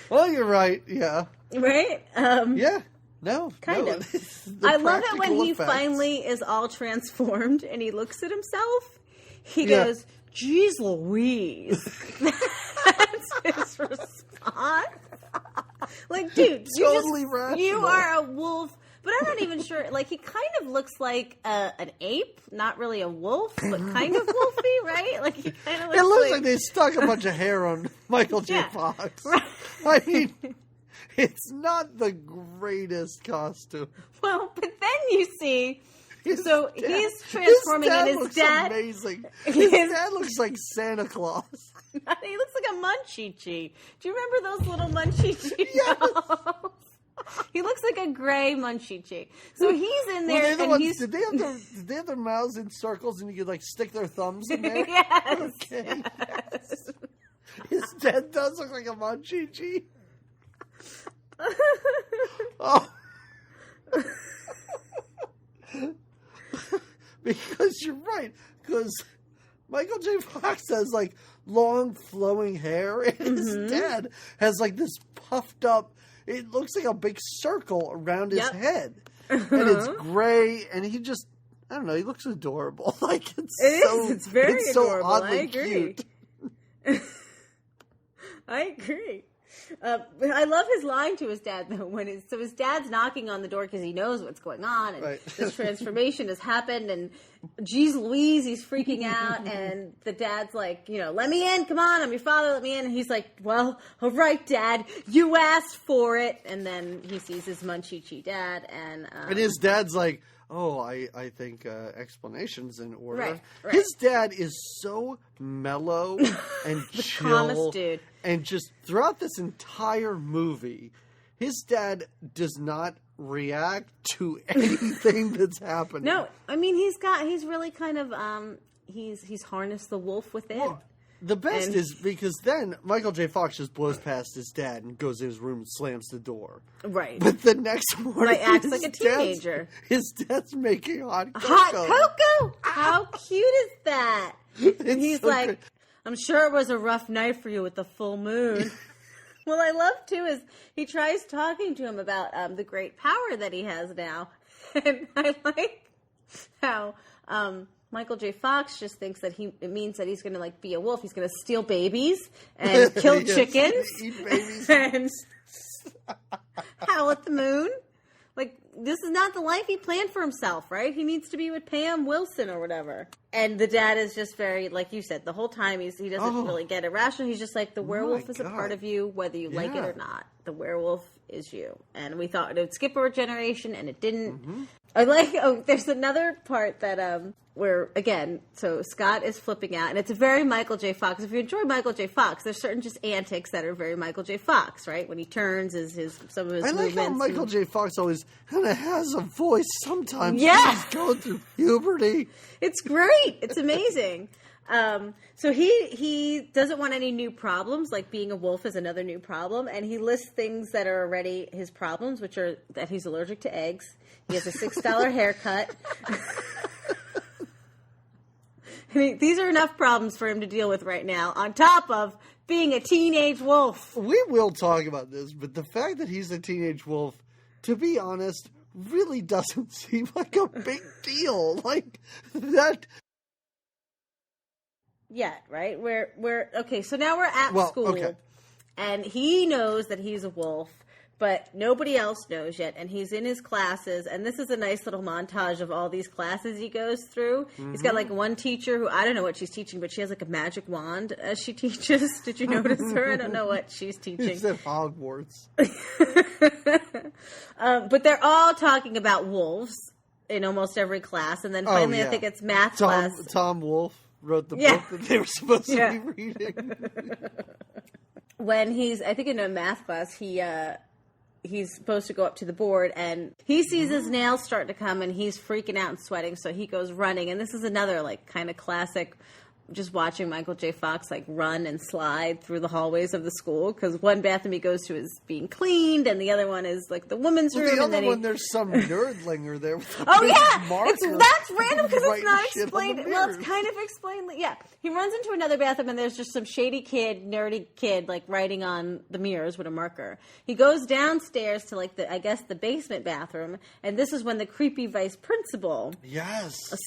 Well, you're right. Yeah. Right? Yeah. No. Kind of. I love it when he finally is all transformed and he looks at himself. He goes, "Geez Louise." That's his response. Like, dude, you are a wolf. But I'm not even sure. Like, he kind of looks like an ape, not really a wolf, but kind of wolfy, right? Like, he kind of looks. It looks like they stuck a bunch of hair on Michael J. Fox. Right. I mean, it's not the greatest costume. Well, but then you see. He's transforming, and his dad looks amazing. His dad looks like Santa Claus. He looks like a Munchie-Chi. Do you remember those little Munchie-Chi dolls? He looks like a gray Munchie-Chi. So he's in there, and he's... Did they have their mouths in circles, and you could, like, stick their thumbs in there? Yes. Okay. Yes. His dad does look like a Munchie-Chi. Oh. Because you're right. Because Michael J. Fox has, like, long, flowing hair, and his dad has, like, this puffed up, it looks like a big circle around his head. And it's gray, and he just, I don't know, he looks adorable. Like, it's very adorable. So oddly I agree. cute. I agree. I love his line to his dad, though. So his dad's knocking on the door because he knows what's going on, and this transformation has happened, and geez Louise, he's freaking out, and the dad's like, let me in, come on, I'm your father, let me in. And he's like, well, all right, Dad, you asked for it. And then he sees his Munchie-Chi dad, and his dad's like, oh, I think explanation's in order. Right. His dad is so mellow and the chill. calmest dude. And just throughout this entire movie, his dad does not react to anything that's happening. No, I mean, he's really kind of, he's harnessed the wolf within. Well, the best is because then Michael J. Fox just blows past his dad and goes to his room and slams the door. Right. But the next morning, acts like a teenager. His dad's making hot cocoa. Hot cocoa? How cute is that? And he's so like, great. I'm sure it was a rough night for you with the full moon. Well, I love, too, is he tries talking to him about the great power that he has now. And I like how Michael J. Fox just thinks that it means that he's going to, like, be a wolf. He's going to steal babies and kill chickens. Eat babies. And howl at the moon. Like, this is not the life he planned for himself, right? He needs to be with Pam Wilson or whatever. And the dad is just very, like you said, the whole time he doesn't really get irrational. He's just like, the werewolf is a part of you, whether you like it or not. The werewolf is you. And we thought it would skip over a generation, and it didn't. Mm-hmm. I like, there's another part that, where, again, so Scott is flipping out, and it's a very Michael J. Fox. If you enjoy Michael J. Fox, there's certain just antics that are very Michael J. Fox, right? When he turns, some of his movements. I like how Michael J. Fox always kind of has a voice sometimes. Yeah. He's going through puberty. It's great. It's amazing. So he doesn't want any new problems, like being a wolf is another new problem, and he lists things that are already his problems, which are that he's allergic to eggs, he has a $6 haircut. These are enough problems for him to deal with right now, on top of being a teenage wolf. We will talk about this, but the fact that he's a teenage wolf, to be honest, really doesn't seem like a big deal. Like, that... Yeah, right? Okay, so now we're at school, and he knows that he's a wolf, but nobody else knows yet, and he's in his classes, and this is a nice little montage of all these classes he goes through. Mm-hmm. He's got, like, one teacher who, I don't know what she's teaching, but she has, like, a magic wand as she teaches. Did you notice her? I don't know what she's teaching. It's at Hogwarts. But they're all talking about wolves in almost every class, and then finally I think it's math class. Tom Wolfe wrote the book that they were supposed to be reading. When I think in a math class, he's supposed to go up to the board, and he sees his nails start to come, and he's freaking out and sweating, so he goes running. And this is another, like, kind of classic, just watching Michael J. Fox, like, run and slide through the hallways of the school, because one bathroom he goes to is being cleaned, and the other one is, like, the women's room. The other one, there's some nerdlinger there with a marker. That's random, because it's not explained. Well, it's kind of explained. Yeah, he runs into another bathroom, and there's just some shady nerdy kid, like, writing on the mirrors with a marker. He goes downstairs to, like, the basement bathroom, and this is when the creepy vice principal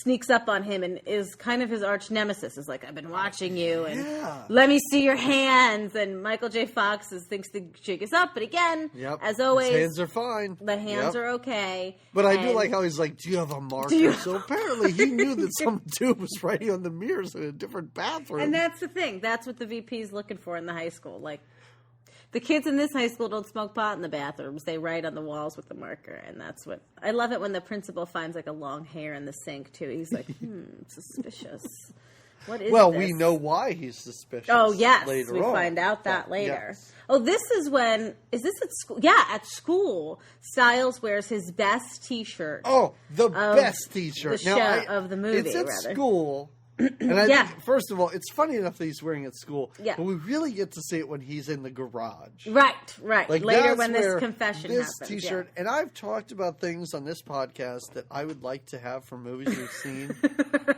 sneaks up on him and is kind of his arch nemesis. Is like, I've been watching you, and let me see your hands. And Michael J. Fox thinks the jig is up, but again, as always, his hands are fine. The hands are okay. But I do like how he's like, do you have a marker? So apparently he knew that some dude was writing on the mirrors in a different bathroom. And that's the thing. That's what the VP is looking for in the high school. Like, the kids in this high school don't smoke pot in the bathrooms. They write on the walls with the marker, and that's what... I love it when the principal finds, like, a long hair in the sink, too. He's like, suspicious. What is Well, this? we know why he's suspicious. Oh, yes. Later We on. find out that later. Yes. Oh, this is when... Is this at school? Yeah, at school. Styles wears his best T-shirt. Oh, the best T-shirt. Of the movie, It's at rather. school. And I Yeah. think, first of all, it's funny enough that he's wearing it at school. Yeah. But we really get to see it when he's in the garage. Right. Like, Later that's when this where confession this happens. T-shirt, and I've talked about things on this podcast that I would like to have from movies we've seen.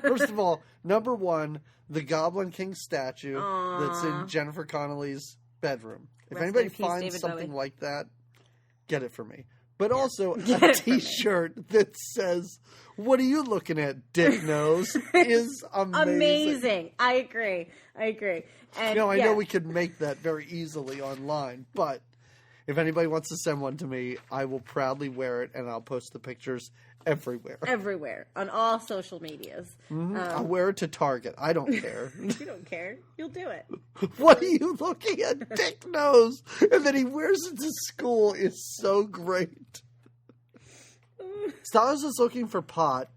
First of all, number one, the Goblin King statue that's in Jennifer Connelly's bedroom. If Rest anybody in peace, finds David something Bowie. like that, get it for me. But also a T-shirt that says, "What are you looking at, Dick Nose?" is amazing. I agree. And, I know we could make that very easily online, but if anybody wants to send one to me, I will proudly wear it, and I'll post the pictures everywhere. Everywhere. On all social medias. I'll wear it to Target. I don't care. You don't care. You'll do it. What are you looking at, Dick Nose? And then he wears it to school. It's so great. Styles is looking for pot.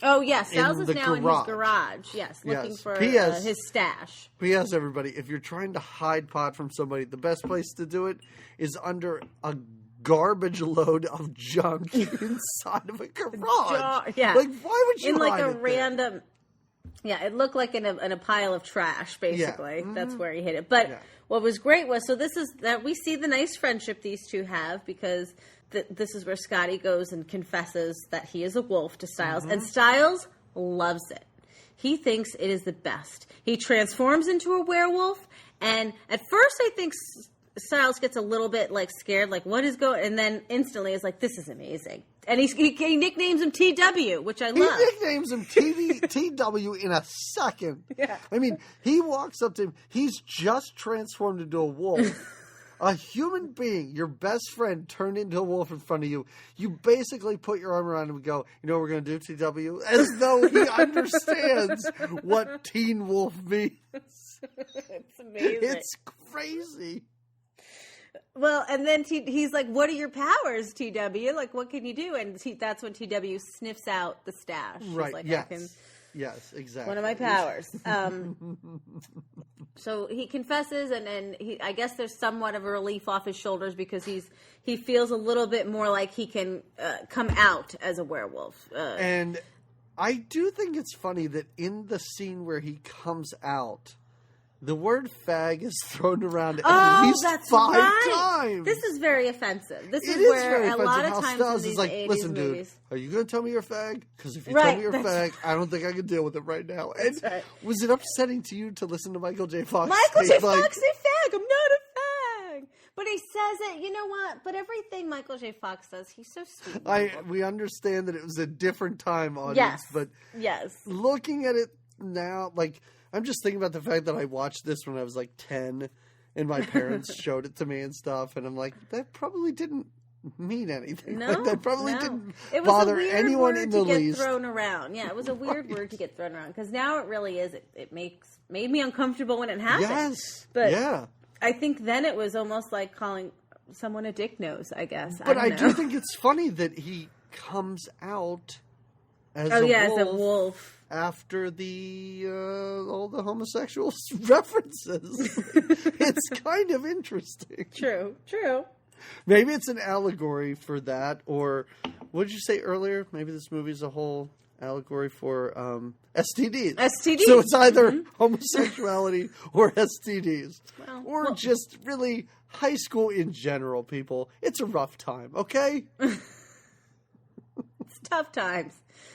Oh, yes. Styles is the now in his garage. garage. Yes. Looking Yes. for P.S. his stash. P.S. Everybody, if you're trying to hide pot from somebody, the best place to do it is under a garbage load of junk inside of a garage. Yeah. Like, why would you In like hide a it there? random... Yeah, it looked like in a pile of trash, basically. Yeah. That's where he hid it. But Yeah. what was great was, so this is that we see the nice friendship these two have, because this is where Scotty goes and confesses that he is a wolf to Styles. And Styles loves it. He thinks it is the best. He transforms into a werewolf, and at first I think Styles gets a little bit like scared, like what is going, and then instantly is like, this is amazing. And he nicknames him TW, which I He love. nicknames him TW in a second. Yeah. I mean, he walks up to him. He's just transformed into a wolf. A human being, your best friend, turned into a wolf in front of you. You basically put your arm around him and go, "You know what we're going to do, TW?" As though he understands what Teen Wolf means. It's amazing. It's crazy. Well, and then he's like, "What are your powers, TW? Like, what can you do?" And that's when TW sniffs out the stash. He's Right, like, yes. I can, Yes, exactly. one of my powers. So he confesses, and then I guess there's somewhat of a relief off his shoulders because he feels a little bit more like he can come out as a werewolf. And I do think it's funny that in the scene where he comes out, the word fag is thrown around at least that's 5 right. times. This is very offensive. This It is where very a offensive lot of how times Styles in is these like, 80s "Listen, movies. dude, are you going to tell me you're a fag? Because if you Right, tell me you're a that's- fag, I don't think I can deal with it right now." And right. was it upsetting to you to listen to Michael J. Fox? Michael say, J. Fox say fag. I'm not a fag. But he says it. You know what? But everything Michael J. Fox says, he's so sweet. We understand that it was a different time, audience, Yes. but Yes. looking at it now, like, I'm just thinking about the fact that I watched this when I was like 10 and my parents showed it to me and stuff, and I'm like, that probably didn't mean anything. No, Like, that probably no. didn't It was bother a weird anyone word in to the get least. thrown around. Yeah, it was a weird word to get thrown around because now it really is. It made me uncomfortable when it happened. Yes, but yeah. I think then it was almost like calling someone a dick nose. I guess. But I don't do know. think it's funny that he comes out as Oh a yeah, wolf as a wolf. after the all the homosexual references. It's kind of interesting. True. Maybe it's an allegory for that, or what did you say earlier? Maybe this movie's a whole allegory for STDs. STDs. So it's either homosexuality or STDs. Well, Just really high school in general, people. It's a rough time, okay? It's tough times.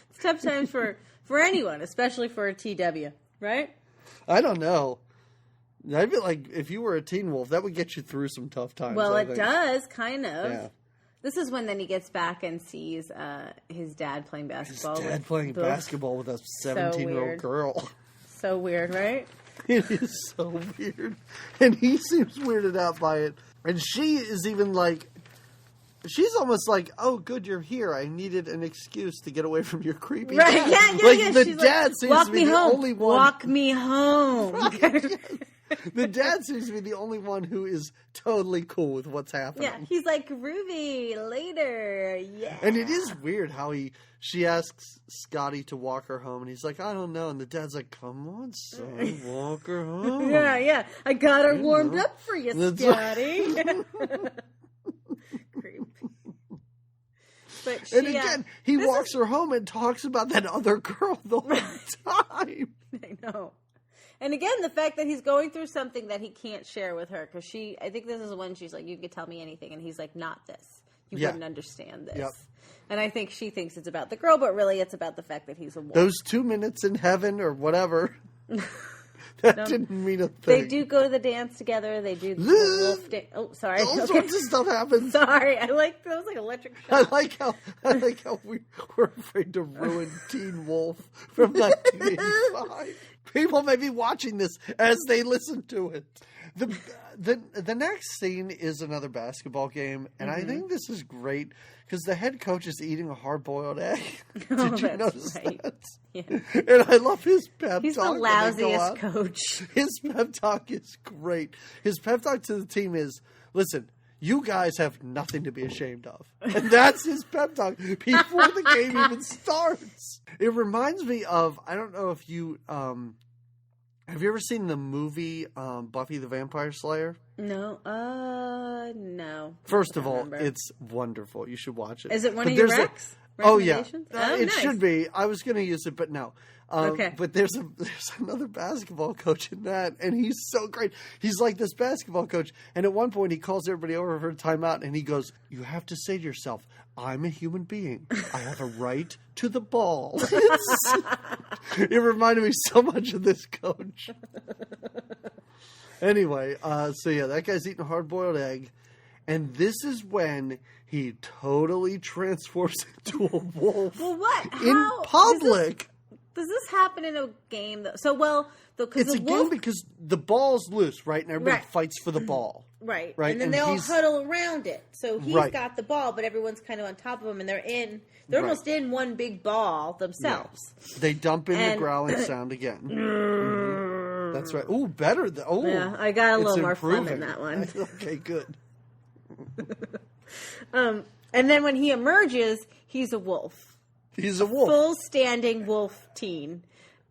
It's tough times for anyone, especially for a TW, right? I don't know. I feel like if you were a Teen Wolf, that would get you through some tough times. Well, I it think. does, kind of. Yeah. This is when then he gets back and sees his dad playing basketball. His dad with playing Bill. basketball with a 17-year-old weird. girl. So weird, right? It is so weird. And he seems weirded out by it. And she is even like, she's almost like, "Oh, good, you're here. I needed an excuse to get away from your creepy Right? dad." Yeah. Like, the She's dad like, seems walk to me be the home. only one. Walk me home. Right, yes. The dad seems to be the only one who is totally cool with what's happening. Yeah, he's like, Ruby, later, yeah. And it is weird how she asks Scotty to walk her home, and he's like, I don't know. And the dad's like, come on, son, walk her home. Yeah. I got her warmed up for you, Scotty. Creep. But she, and again, he walks her home and talks about that other girl the whole time. I know. And again, the fact that he's going through something that he can't share with her, because I think this is when she's like, you could tell me anything. And he's like, not this. You wouldn't understand this. Yep. And I think she thinks it's about the girl, but really it's about the fact that he's a wolf. Those 2 minutes in heaven or whatever, didn't mean a thing. They do go to the dance together. They do the wolf dance. Oh, sorry. All sorts of stuff happens. Sorry. That was like electric shock. I like how we're afraid to ruin Teen Wolf from 1985. People may be watching this as they listen to it. The next scene is another basketball game, and I think this is great because the head coach is eating a hard-boiled egg. Did you notice that? Yeah. And I love his pep talk. He's the lousiest coach. His pep talk is great. His pep talk to the team is, listen, you guys have nothing to be ashamed of. And that's his pep talk before the game even starts. It reminds me of, I don't know if you, have you ever seen the movie Buffy the Vampire Slayer? No. No. First of all, it's wonderful. You should watch it. Is it one of your recs? Oh, yeah. It nice. Should be. I was going to use it, but no. Okay. But there's another basketball coach in that, and he's so great. He's like this basketball coach, and at one point he calls everybody over for a timeout, and he goes, you have to say to yourself, I'm a human being. I have a right to the ball. It reminded me so much of this coach. Anyway, that guy's eating a hard-boiled egg, and this is when he totally transforms into a wolf. Well, what? In public. Does this happen in a game? It's a game because the ball's loose, right? And everybody fights for the ball. Right. And then they all huddle around it. So he's got the ball, but everyone's kind of on top of him, and they're almost in one big ball themselves. Yeah. They dump in the growling sound again. That's right. Ooh, better. Yeah, I got a little more fun in that one. Okay, good. And then when he emerges, he's a wolf. He's a wolf. Full standing wolf teen.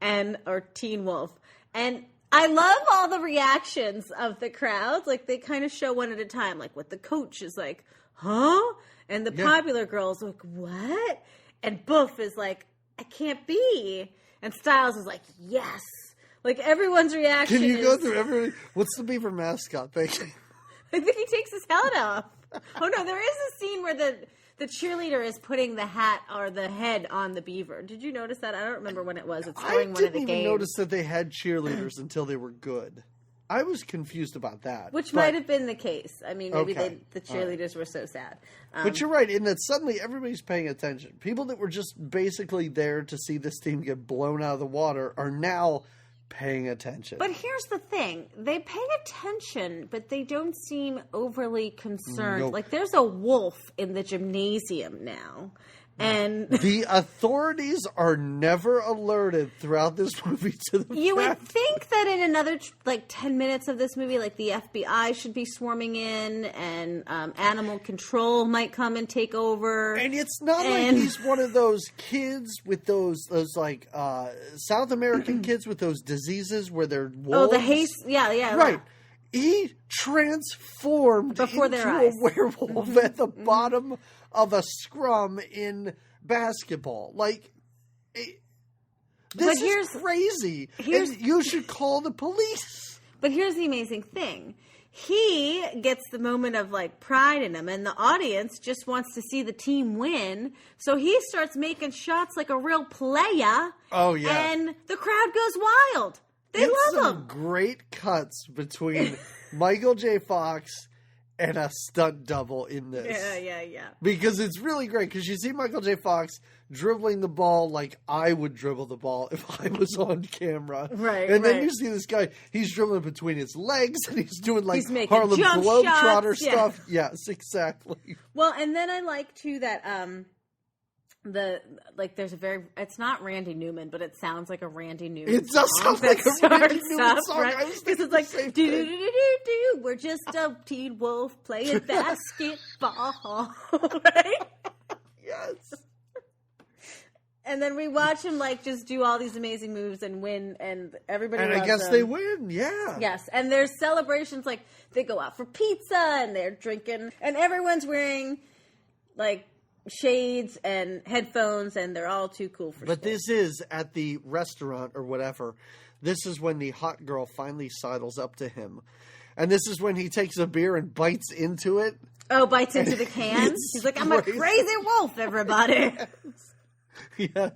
Or teen wolf. And I love all the reactions of the crowds. Like, they kind of show one at a time. Like, what the coach is like, huh? And the popular girl's like, what? And Boof is like, I can't be. And Styles is like, yes. Like, everyone's reaction Can you go through everybody? What's the Beaver mascot thing? I think he takes his helmet off. Oh, no, there is a scene where the cheerleader is putting the hat or the head on the beaver. Did you notice that? I don't remember when it was. It's during one of the games. I didn't even notice that they had cheerleaders until they were good. I was confused about that. Which might have been the case. I mean, maybe the cheerleaders were so sad. But you're right in that suddenly everybody's paying attention. People that were just basically there to see this team get blown out of the water are now paying attention. But here's the thing. They pay attention, but they don't seem overly concerned. Nope. Like, there's a wolf in the gymnasium now. And the authorities are never alerted throughout this movie to the You would think that in another 10 minutes of this movie, like, the FBI should be swarming in, and animal control might come and take over. And it's not like he's one of those kids with those South American kids with those diseases where they're wolves. Oh, the haste, yeah. Right. He transformed before into their eyes. A werewolf at the bottom of a scrum in basketball. Like, this is crazy. And you should call the police. But here's the amazing thing. He gets the moment of, like, pride in him, and the audience just wants to see the team win. So he starts making shots like a real player. Oh, yeah. And the crowd goes wild. They love him. Great cuts between Michael J. Fox and a stunt double in this. Yeah. Because it's really great, because you see Michael J. Fox dribbling the ball like I would dribble the ball if I was on camera. Right, And then you see this guy, he's dribbling between his legs, and he's doing like he's Harlem Globetrotter stuff. Yes, exactly. Well, and then I like, too, that it's not Randy Newman, but it sounds like a Randy Newman It does sound like a Randy Newman song. Right? Because it's like, do, we're just a teen wolf playing basketball, right? Yes. And then we watch him like just do all these amazing moves and win, and everybody loves I guess him. they win, yeah. Yes, and there's celebrations, like they go out for pizza and they're drinking, and everyone's wearing like shades and headphones, and they're all too cool for school. But this is at the restaurant or whatever. This is when the hot girl finally sidles up to him. And this is when he takes a beer and bites into it. Oh, bites into the can? He's like, I'm a crazy wolf, everybody. Yes.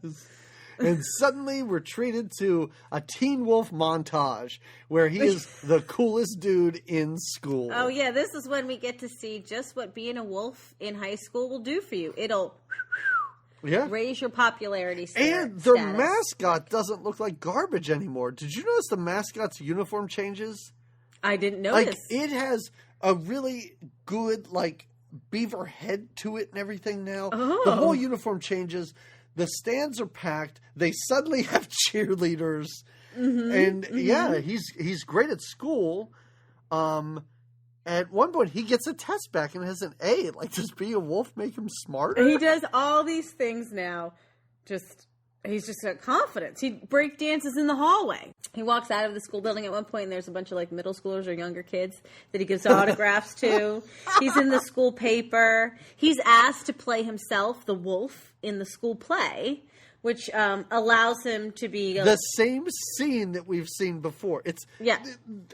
And suddenly we're treated to a Teen Wolf montage where he is the coolest dude in school. Oh, yeah. This is when we get to see just what being a wolf in high school will do for you. It'll raise your popularity status. And their mascot doesn't look like garbage anymore. Did you notice the mascot's uniform changes? I didn't notice. Like, it has a really good, like, beaver head to it and everything now. Oh. The whole uniform changes. The stands are packed. They suddenly have cheerleaders. And, yeah, he's great at school. At one point, he gets a test back and has an A. Like, does being a wolf make him smarter? He does all these things now. He's just got confidence. He break dances in the hallway. He walks out of the school building at one point, and there's a bunch of like middle schoolers or younger kids that he gives autographs to. He's in the school paper. He's asked to play himself, the wolf, in the school play, which allows him to be the same scene that we've seen before.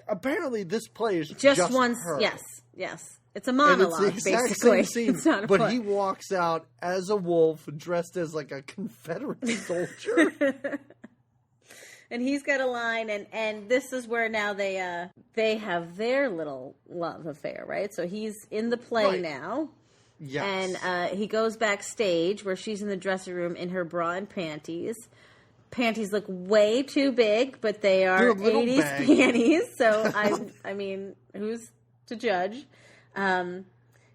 Apparently this play is just once. Her. Yes. It's a monologue, and it's the exact basically. Same scene, it's not a but play. he walks out as a wolf, dressed as like a Confederate soldier. And he's got a line, and this is where now they have their little love affair, right? So he's in the play now. Yes. And he goes backstage where she's in the dressing room in her bra and panties. Panties look way too big, but they are 80s panties. So, I mean, who's to judge?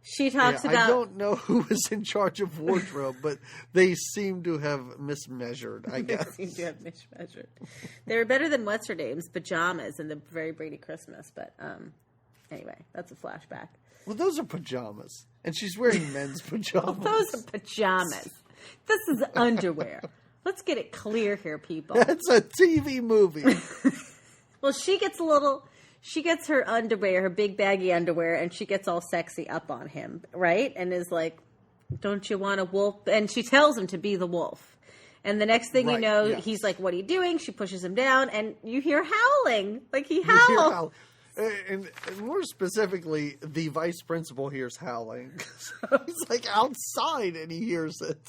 She talks about... I don't know who was in charge of wardrobe, but they seem to have mismeasured, I guess. They seem to have mismeasured. They were better than What's-Her-Name's pajamas in the Very Brady Christmas, but anyway, that's a flashback. Well, those are pajamas. And she's wearing men's pajamas. Well, those are pajamas. This is underwear. Let's get it clear here, people. That's a TV movie. Well, she gets her underwear, her big baggy underwear, and she gets all sexy up on him, right? And is like, don't you want a wolf? And she tells him to be the wolf. And the next thing you know, he's like, what are you doing? She pushes him down, and you hear howling. Like, he howls. And more specifically, the vice principal hears howling. He's like outside and he hears it.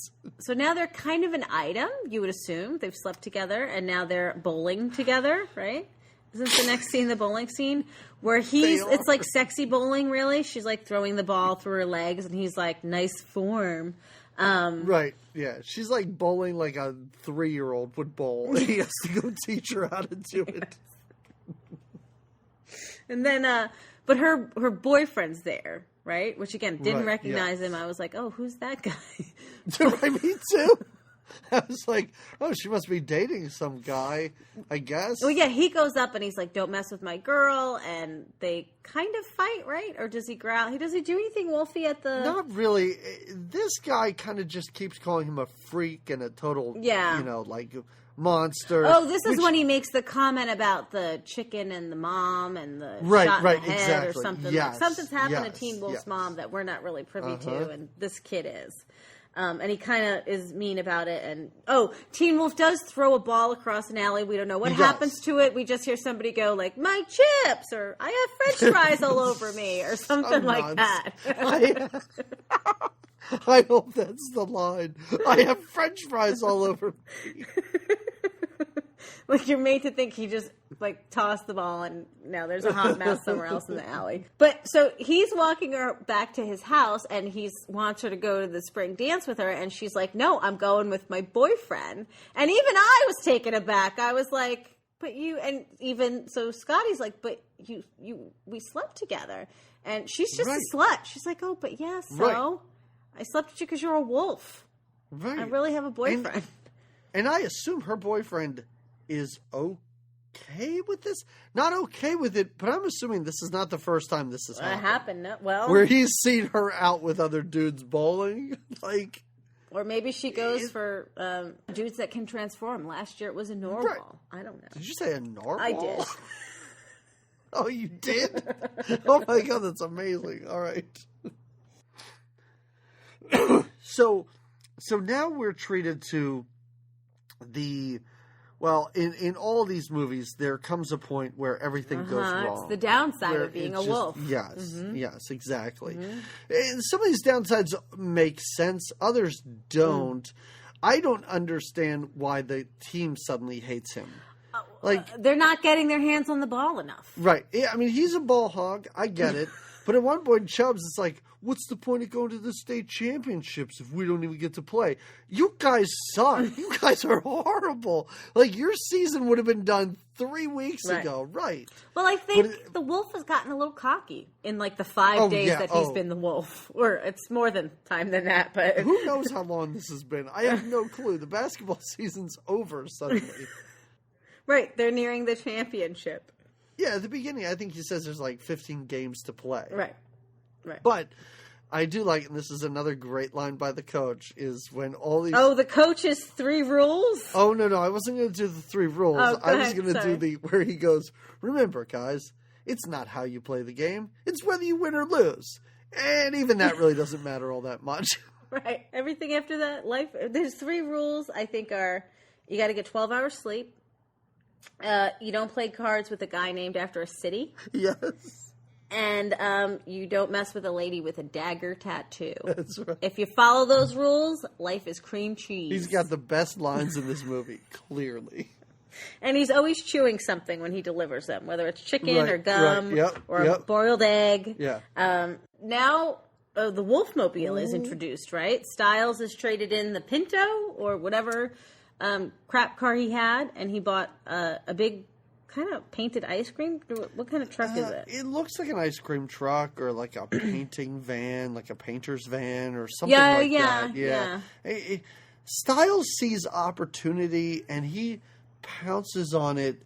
So now they're kind of an item, you would assume. They've slept together and now they're bowling together, right? Isn't the next scene the bowling scene? Where it's like sexy bowling, really. She's like throwing the ball through her legs and he's like, nice form. Right, yeah. She's like bowling like a 3-year-old would bowl. And he has to go teach her how to do it. And then, but her boyfriend's there, right? Which again, didn't recognize him. I was like, oh, who's that guy? Me too. I was like, oh, she must be dating some guy, I guess. Well, yeah, he goes up and he's like, don't mess with my girl. And they kind of fight, right? Or does he growl? Does he do anything wolfy at the... Not really. This guy kind of just keeps calling him a freak and a total, like... monster. Oh, this is when he makes the comment about the chicken and the mom and the shot in the head or something. Yes, something's happened to Teen Wolf's mom that we're not really privy to, and this kid is. And he kind of is mean about it. And Teen Wolf does throw a ball across an alley. We don't know what happens to it. We just hear somebody go like, "My chips," or "I have French fries all over me," or something like that. I hope that's the line. I have French fries all over me. Like, you're made to think he just, like, tossed the ball and now there's a hot mess somewhere else in the alley. But, so he's walking her back to his house and he wants her to go to the spring dance with her. And she's like, no, I'm going with my boyfriend. And even I was taken aback. I was like, but you, and even, so Scotty's like, but we slept together. And she's just a slut. She's like, oh, but yeah, so I slept with you because you're a wolf. Right. I really have a boyfriend. And I assume her boyfriend is okay with this. Not okay with it, but I'm assuming this is not the first time this has happened. Well, where he's seen her out with other dudes bowling. Like, or maybe she goes for dudes that can transform. Last year it was a normal. Right. I don't know. Did you say a normal? I did. Oh, you did? Oh my God, that's amazing. All right. So now we're treated to in all these movies, there comes a point where everything goes wrong. It's the downside of being a wolf. Yes, exactly. And some of these downsides make sense. Others don't. I don't understand why the team suddenly hates him. Like, they're not getting their hands on the ball enough. Right. Yeah, I mean, he's a ball hog. I get it. But at one point, Chubbs is like, what's the point of going to the state championships if we don't even get to play? You guys suck. You guys are horrible. Like, your season would have been done 3 weeks ago. Right. Well, I think the wolf has gotten a little cocky in, like, the 5 days that he's been the wolf. Or it's more time than that, but... Who knows how long this has been? I have no clue. The basketball season's over suddenly. Right. They're nearing the championship. Yeah, at the beginning, I think he says there's like 15 games to play. Right. But I do like, and this is another great line by the coach, is when all these... Oh, the coach's 3 rules? Oh, no, I wasn't going to do the 3 rules. I was going to do where he goes, remember, guys, it's not how you play the game. It's whether you win or lose. And even that really doesn't matter all that much. Right. Everything after that, there's 3 rules I think are, you got to get 12 hours sleep. You don't play cards with a guy named after a city. Yes. And you don't mess with a lady with a dagger tattoo. That's right. If you follow those rules, life is cream cheese. He's got the best lines in this movie, clearly. And he's always chewing something when he delivers them, whether it's chicken or gum or a boiled egg. Yeah. Now the Wolfmobile is introduced, right? Styles has traded in the Pinto or whatever crap car he had, and he bought a big kind of painted ice cream. What kind of truck is it? It looks like an ice cream truck or like a painting van, like a painter's van or something like that. Yeah. Styles sees opportunity and he pounces on it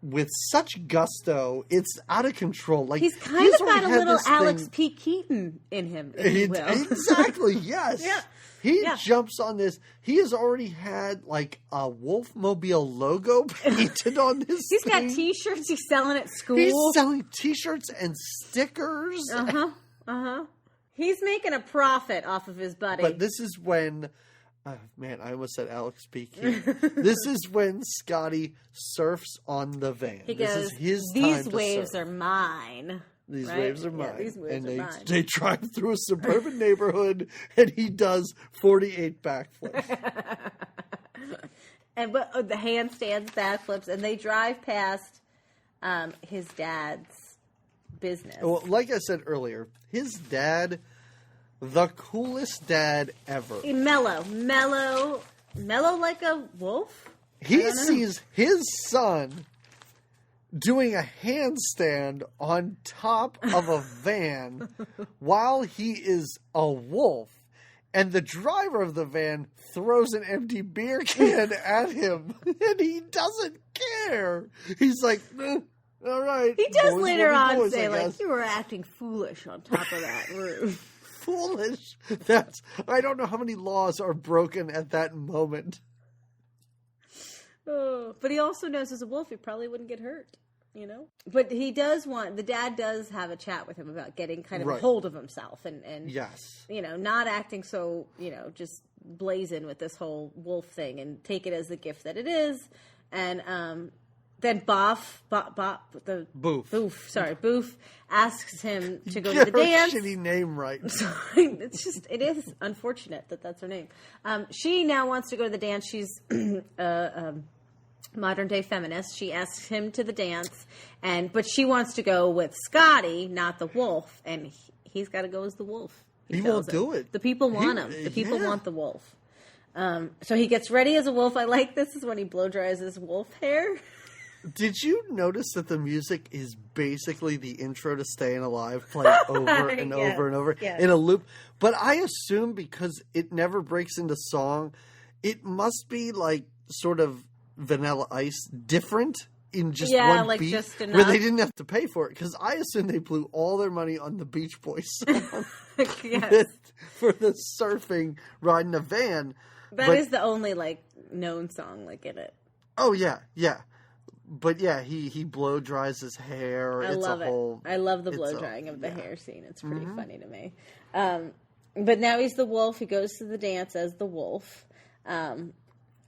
with such gusto. It's out of control. Like, he's kind of got a little Alex P. Keaton in him, if you will. Exactly, yes. Yeah. He jumps on this. He has already had like a Wolfmobile logo painted on this He's thing. got T-shirts he's selling at school. He's selling T-shirts and stickers. He's making a profit off of his buddy. But this is when... man, I almost said Alex P. Keaton. This is when Scotty surfs on the van. He this goes, is his these time waves to surf. are mine. These right? waves are mine. Yeah, these waves and are mine. They drive through a suburban neighborhood, and he does 48 backflips. But the handstands, backflips, and they drive past his dad's business. Well, like I said earlier, his dad, the coolest dad ever. Mellow like a wolf? He sees his son doing a handstand on top of a van while he is a wolf. And the driver of the van throws an empty beer can at him. And he doesn't care. He's like, all right. He does later on say, like, you were acting foolish on top of that roof. Foolish? I don't know how many laws are broken at that moment. Oh, but he also knows as a wolf he probably wouldn't get hurt. You know, but the dad does have a chat with him about getting kind of a hold of himself and yes, not acting so, just blazing with this whole wolf thing and take it as the gift that it is. And then Boof asks him to go to the dance. Shitty name, right? It is unfortunate that that's her name. She now wants to go to the dance. She's modern day feminist. She asks him to the dance, but she wants to go with Scotty, not the wolf, and he's got to go as the wolf. He won't do it. The people want him. The people want the wolf. So he gets ready as a wolf. I like this is when he blow dries his wolf hair. Did you notice that the music is basically the intro to Staying Alive playing over and over and over in a loop? But I assume because it never breaks into song, it must be like sort of Vanilla Ice different in just one like beat just enough. where they didn't have to pay for it. Because I assume they blew all their money on the Beach Boys song for the surfing riding a van. That is the only like known song like in it. Oh yeah. But yeah, he blow dries his hair. I love it. I love the blow drying of the hair scene. It's pretty funny to me. But now he's the wolf. He goes to the dance as the wolf.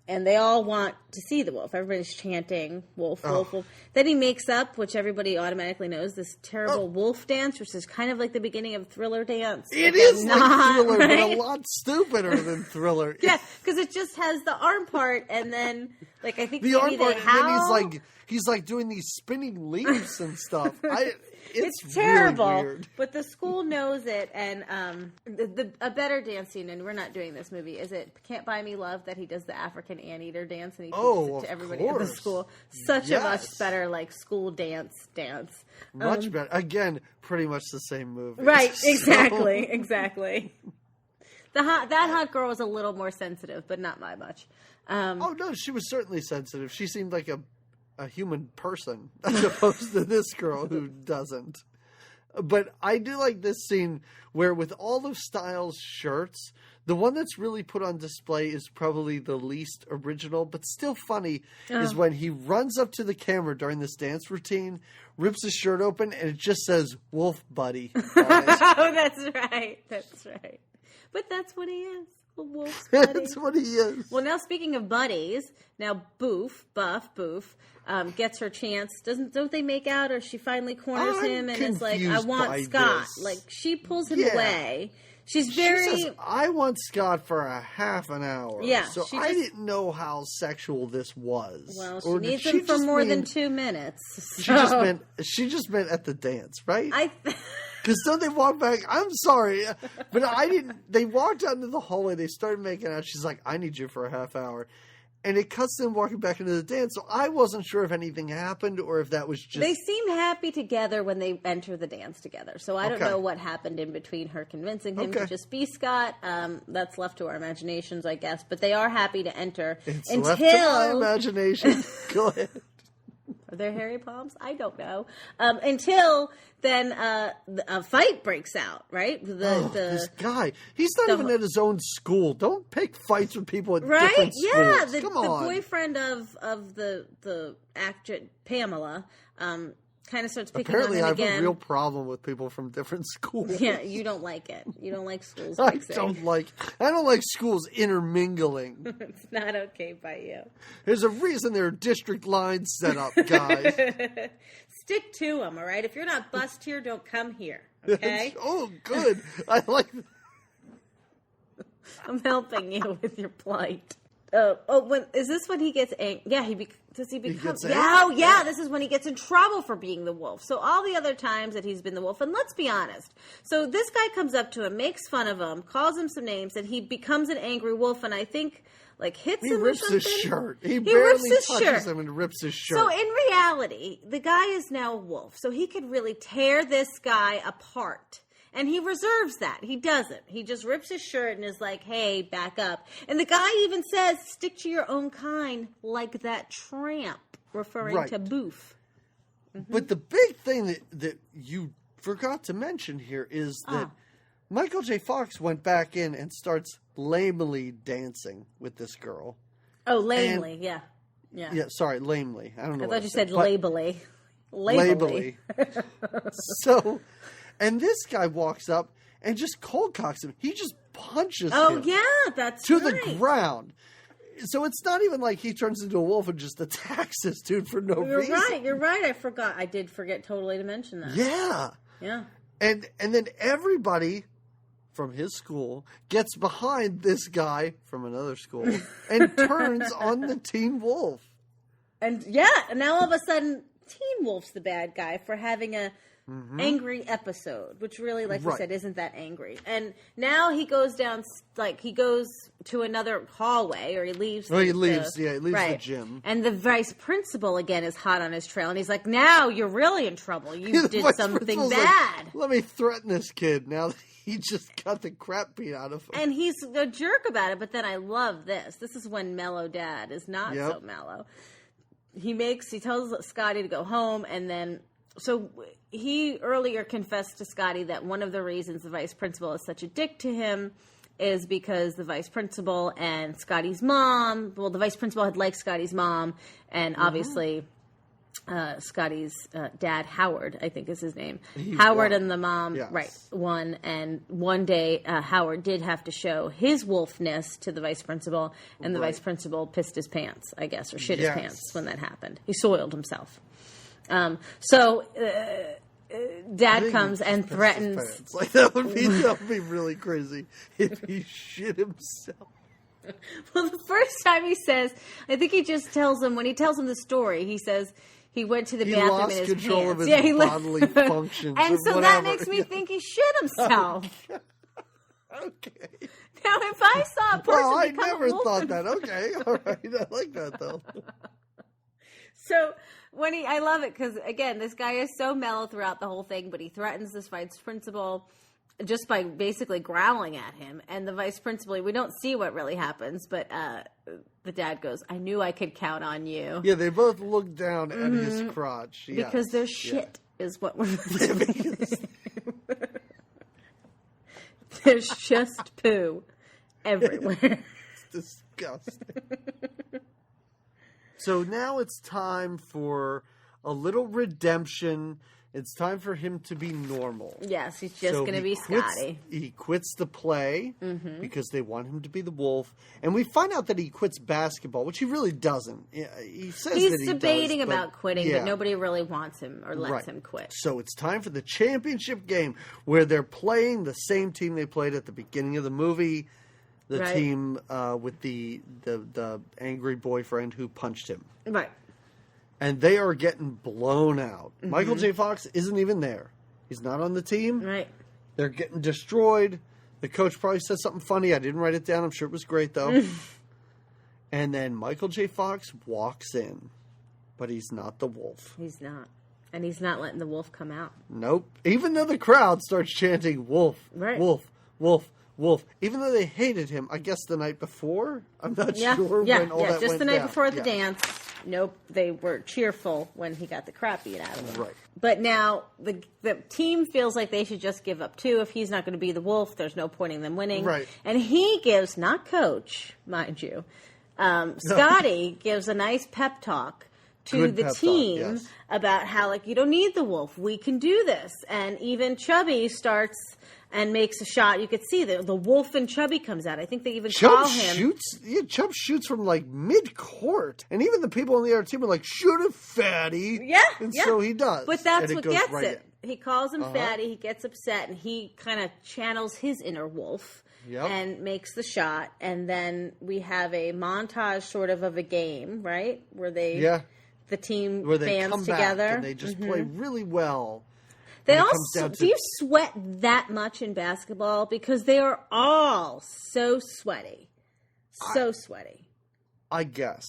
And they all want to see the wolf. Everybody's chanting, wolf, wolf, wolf. Then he makes up, which everybody automatically knows, this terrible wolf dance, which is kind of like the beginning of Thriller dance. It is like Thriller, right? But a lot stupider than Thriller. Yeah, because it just has the arm part, and then, like, I think the arm part, and then he's like doing these spinning leaps and stuff. It's terrible, really weird. But the school knows it, and a better dance scene, and we're not doing this movie, is it Can't Buy Me Love, that he does the African Anteater dance, and he teaches it to everybody at the school. Such a much better, like, school dance. Much better. Again, pretty much the same movie. Right, exactly. That hot girl was a little more sensitive, but not by much. Oh, no, she was certainly sensitive. She seemed like a human person as opposed to this girl who doesn't. But I do like this scene where with all of Styles' shirts, the one that's really put on display is probably the least original, but still funny, is when he runs up to the camera during this dance routine, rips his shirt open, and it just says, "Wolf Buddy." Oh, that's right. But that's what he is. Wolf's buddy. That's what he is. Well, now speaking of buddies, now Boof gets her chance. Don't they make out, or she finally corners him and is like, "I want Scott." This. Like she pulls him away. She says, "I want Scott for a half an hour." Yeah. So I didn't know how sexual this was. Well, she needs him for more than 2 minutes. So. She just meant at the dance, right? Because don't they walk back? I'm sorry, but I didn't. They walked out into the hallway. They started making out. She's like, "I need you for a half hour." And it cuts them walking back into the dance. So I wasn't sure if anything happened or if that was just... They seem happy together when they enter the dance together. So I don't know what happened in between her convincing him to just be Scott. That's left to our imaginations, I guess. But they are happy to enter. It's left to my imagination. Go ahead. Are there hairy palms? I don't know. Until then a fight breaks out, right? This guy. He's not even at his own school. Don't pick fights with people at different schools. Yeah, Come on. The boyfriend of the actress, Pamela, kind of starts picking on him again. Apparently I have a real problem with people from different schools. Yeah, you don't like it. You don't like schools I don't like schools intermingling. It's not okay by you. There's a reason there are district lines set up, guys. Stick to them, all right? If you're not bussed here, don't come here, okay? Oh, good. I like that. I'm helping you with your plight. Is this when he gets angry? Yeah, does he become? Yeah. This is when he gets in trouble for being the wolf. So all the other times that he's been the wolf, and let's be honest. So this guy comes up to him, makes fun of him, calls him some names, and he becomes an angry wolf. And I think hits him or something. He rips his shirt. He barely touches him and rips his shirt. So in reality, the guy is now a wolf. So he could really tear this guy apart. And he reserves that. He doesn't. He just rips his shirt and is like, "Hey, back up." And the guy even says, "Stick to your own kind, like that tramp," referring to Boof. Mm-hmm. But the big thing that you forgot to mention here is that Michael J. Fox went back in and starts lamely dancing with this girl. Oh, lamely, yeah. Yeah, sorry, lamely. I don't know. I thought you said labely. Labely. So... And this guy walks up and just cold cocks him. He just punches him. Oh, yeah, that's to the ground. So it's not even like he turns into a wolf and just attacks this dude for no reason. You're right. I did forget totally to mention that. Yeah. Yeah. And then everybody from his school gets behind this guy from another school and turns on the Teen Wolf. And now all of a sudden, Teen Wolf's the bad guy for having a angry episode, which really, like we said, isn't that angry. And now he goes down, he goes to another hallway, or he leaves. He leaves the gym. And the vice principal, again, is hot on his trail. And he's like, now you're really in trouble. You did something bad. Like, let me threaten this kid now that he just got the crap beat out of him. And he's a jerk about it, but then I love this. This is when mellow dad is not so mellow. He tells Scotty to go home, and then... So he earlier confessed to Scotty that one of the reasons the vice principal is such a dick to him is because the vice principal and Scotty's mom, well, the vice principal had liked Scotty's mom, and obviously Scotty's dad, Howard, I think is his name. Howard and the mom, won. And one day Howard did have to show his wolfness to the vice principal, and the vice principal pissed his pants, I guess, or shit his pants when that happened. He soiled himself. Dad comes and threatens. Like that would be really crazy if he shit himself. Well, the first time he says, I think he just tells him, when he tells him the story, he says he went to the bathroom in his control pants. Of his bodily functions. And so that makes me think he shit himself. Okay. Now, if I saw a person I never thought that. Okay, all right. I like that, though. So... I love it because, again, this guy is so mellow throughout the whole thing, but he threatens this vice principal just by basically growling at him. And the vice principal, we don't see what really happens, but the dad goes, I knew I could count on you. Yeah, they both look down at his crotch. Yes. Because there's shit is what we're saying. There's just poo everywhere. It's disgusting. So now it's time for a little redemption. It's time for him to be normal. Yes, he's just going to be Scotty. He quits the play because they want him to be the wolf. And we find out that he quits basketball, which he really doesn't. He says he's that he debating does, about quitting, but nobody really wants him or lets him quit. So it's time for the championship game where they're playing the same team they played at the beginning of the movie. The team with the angry boyfriend who punched him. Right. And they are getting blown out. Michael J. Fox isn't even there. He's not on the team. Right. They're getting destroyed. The coach probably said something funny. I didn't write it down. I'm sure it was great, though. And then Michael J. Fox walks in. But he's not the wolf. He's not. And he's not letting the wolf come out. Nope. Even though the crowd starts chanting, wolf, wolf, wolf, wolf. Even though they hated him, I guess the night before? I'm not sure when all that went just the night down. before the dance. Nope, they were cheerful when he got the crap beat out of him. Right. But now the team feels like they should just give up too. If he's not going to be the wolf, there's no point in them winning. Right. And he gives, not coach, mind you, Scotty gives a nice pep talk to the team about how, like, you don't need the wolf. We can do this. And even Chubby starts and makes a shot. You could see the wolf and Chubby comes out. I think they even call him. Chubb shoots from like mid-court. And even the people on the other team are like, shoot it, fatty. Yeah. And so he does. But that's what gets right it. He calls him fatty. He gets upset. And he kind of channels his inner wolf. Yep. And makes the shot. And then we have a montage sort of a game, right? Where they, the team where they bands come together. Back and they just play really well. They also, do you sweat that much in basketball? Because they are all so sweaty. So sweaty. I guess.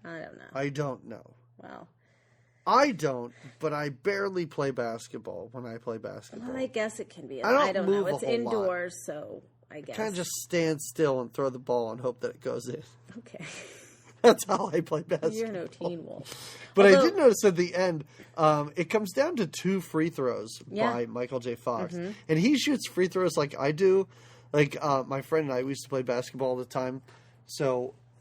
I don't know. I don't know. Well. I don't, but I barely play basketball when I play basketball. Well, I guess it can be. I don't know. move It's a whole indoors, lot. So I guess. Kind of just stand still and throw the ball and hope that it goes in. Okay. That's how I play basketball. You're no teen wolf. But I did notice at the end, it comes down to 2 free throws by Michael J. Fox. And he shoots free throws like I do. Like, my friend and I, we used to play basketball all the time.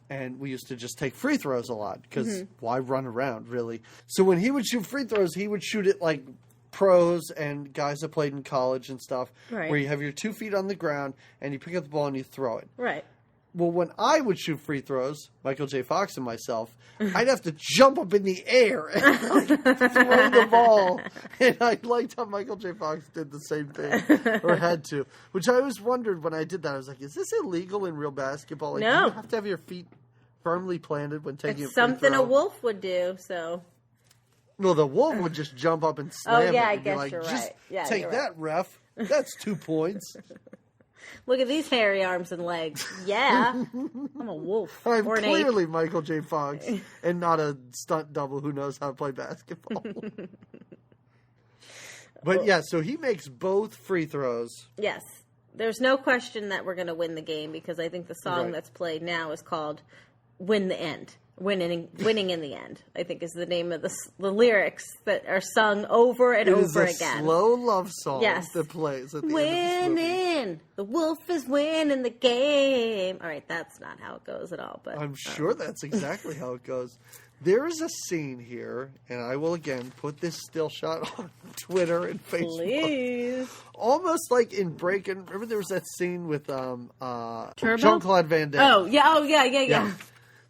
And we used to just take free throws a lot. Because why run around, really? So when he would shoot free throws, he would shoot it like pros and guys that played in college and stuff. Right. Where you have your 2 feet on the ground, and you pick up the ball and you throw it. Right. Well, when I would shoot free throws, Michael J. Fox and myself, I'd have to jump up in the air and throw the ball. And I liked how Michael J. Fox did the same thing, or had to. Which I always wondered when I did that. I was like, is this illegal in real basketball? Like, no. Do you have to have your feet firmly planted when taking it's a free something throw? a wolf would do, so. Well, the wolf would just jump up and slam it. I and be guess like, you're just right. Yeah, take you're that, ref. That's 2 points. Look at these hairy arms and legs. Yeah. I'm a wolf. I'm or an clearly ape. Michael J. Fox and not a stunt double who knows how to play basketball. But yeah, so he makes both free throws. Yes. There's no question that we're going to win the game because I think the song that's played now is called Win the End. Winning in the end, I think, is the name of the lyrics that are sung over and over again. It is a slow love song that plays at the end of this movie. Winning! The wolf is winning the game. All right, that's not how it goes at all. But I'm sure that's exactly how it goes. There is a scene here, and I will again put this still shot on Twitter and Facebook. Please. Almost like in Breaking. Remember there was that scene with Turbo? Jean-Claude Van Damme. Oh yeah.